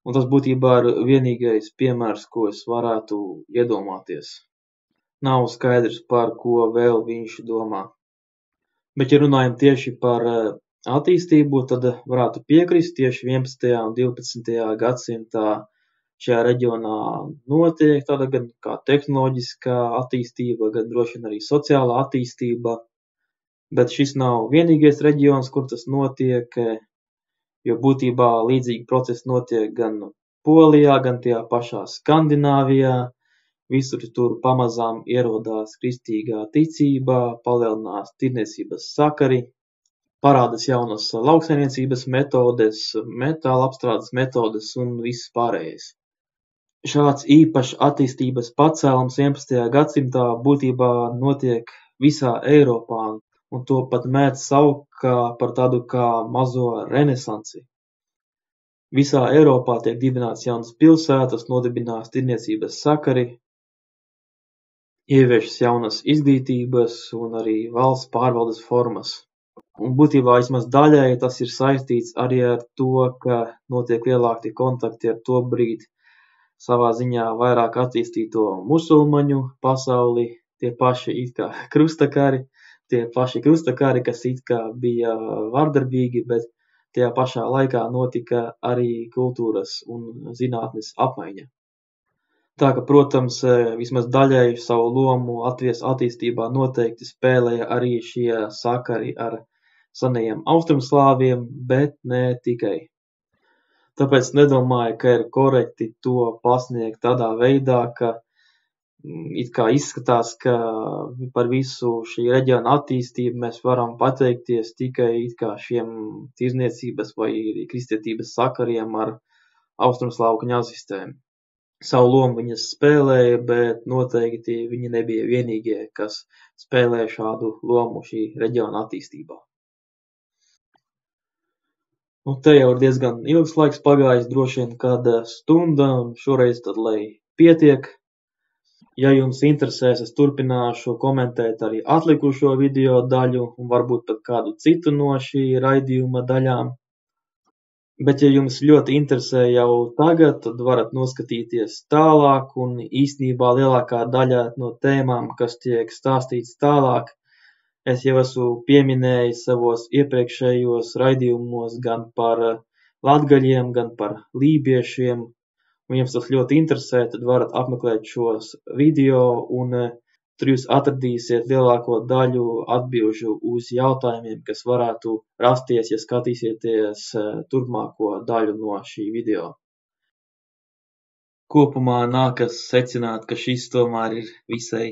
Un tas būtībā ir vienīgais piemērs, ko es varētu iedomāties. Nav skaidrs, par ko vēl viņš domā. Bet, ja runājam tieši par attīstību, tad varētu piekrist tieši 11. un 12. gadsimtā šajā reģionā notiek tāda gan kā tehnoloģiskā attīstība, gan droši vien arī sociālā attīstība. Bet šis nav vienīgais reģions, kur tas notiek, jo būtībā līdzīgi procesi notiek gan Polijā, gan tajā pašā Skandināvijā. Visur tur pamazām ierodās kristīgā ticība, palielinās tirdzniecības sakari, parādās jaunas lauksaimniecības metodes, metāla apstrādes metodes un viss pārējais. Šāds īpašs attīstības pacēlums 11. gadsimtā būtībā notiek visā Eiropā, un to pat mēdz saukt par tādu kā mazo renesansi. Visā Eiropā tiek dibināts jaunas pilsētas, nodibinās tirdzniecības sakari, ieviešas jaunas izglītības un arī valsts pārvaldes formas. Un būtībā vismaz daļēji tas ir saistīts arī ar to, ka notiek lielāki kontakti ar to brīdi savā ziņā vairāk attīstīto musulmaņu pasauli, tie paši it kā krustakari, kas it kā bija vardarbīgi, bet tajā pašā laikā notika arī kultūras un zinātnes apmaiņa. Tā ka, protams, vismaz daļēji savu lomu Latvijas attīstībā noteikti spēlēja arī šie sakari ar senajiem austrumslāviem, bet ne tikai. Tāpēc nedomāju, ka ir korekti to pasniegt tādā veidā, ka it kā izskatās, ka par visu šī reģiona attīstību mēs varam pateikties tikai it kā šiem tirdzniecības vai kristietības sakariem ar austrumslāvu kņazistēm. Savu lomu viņas spēlēja, bet noteikti viņi nebija vienīgie, kas spēlēja šādu lomu šī reģiona attīstībā. Un te jau ir diezgan ilgs laiks pagājis, droši vien kāda stunda, un šoreiz tad, lai pietiek. Ja jums interesēs, es turpināšu komentēt arī atlikušo video daļu un varbūt pat kādu citu no šī raidījuma daļām. Bet, ja jums ļoti interesē jau tagad, tad varat noskatīties tālāk, un īstenībā lielākā daļa no tēmām, kas tiek stāstīts tālāk, es jau esmu pieminējis savos iepriekšējos raidījumos gan par latgaļiem, gan par lībiešiem. Un jums tas ļoti interesē, tad varat apmeklēt šos video, un tur jūs atradīsiet lielāko daļu atbilžu uz jautājumiem, kas varētu rasties, ja skatīsieties turpmāko daļu no šī video. Kopumā nākas secināt, ka šis tomēr ir visai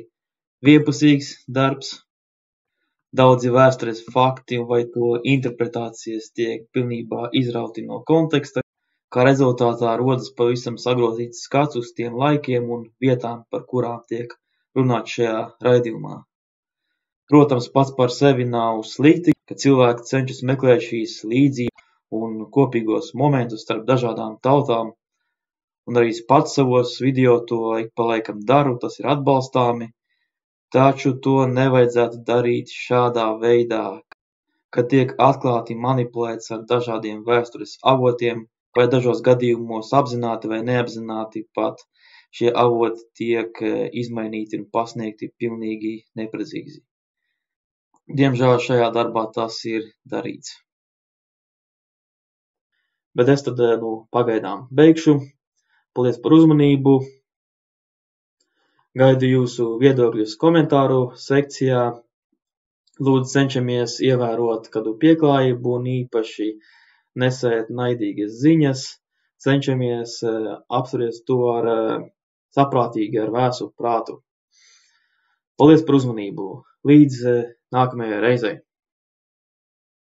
vienpusīgs darbs. Daudzi vēstures fakti vai to interpretācijas tiek pilnībā izrauti no konteksta, kā rezultātā rodas pavisam sagrozīts skats uz tiem laikiem un vietām, par kurām tiek runāts šajā raidījumā. Protams, pats par sevi nav slikti, ka cilvēki cenšas meklēt šīs līdzības un kopīgos momentus starp dažādām tautām, un arī pats savos video to ik pa laikam daru, tas ir atbalstāmi, taču to nevajadzētu darīt šādā veidā, ka tiek atklāti manipulēts ar dažādiem vēstures avotiem, vai dažos gadījumos apzināti vai neapzināti pat šie avoti tiek izmainīti un pasniegti pilnīgi neprecīzi. Diemžēl šajā darbā tas ir darīts. Bet es tad pagaidām beigšu. Paldies par uzmanību. Gaidu jūsu viedokļus komentāru sekcijā. Lūdzu, cenšamies ievērot kādu pieklājību un īpaši nesēt naidīgas ziņas. Cenšamies apspriest to saprātīgi ar vēsu prātu. Paldies par uzmanību. Līdz nākamajai reizei.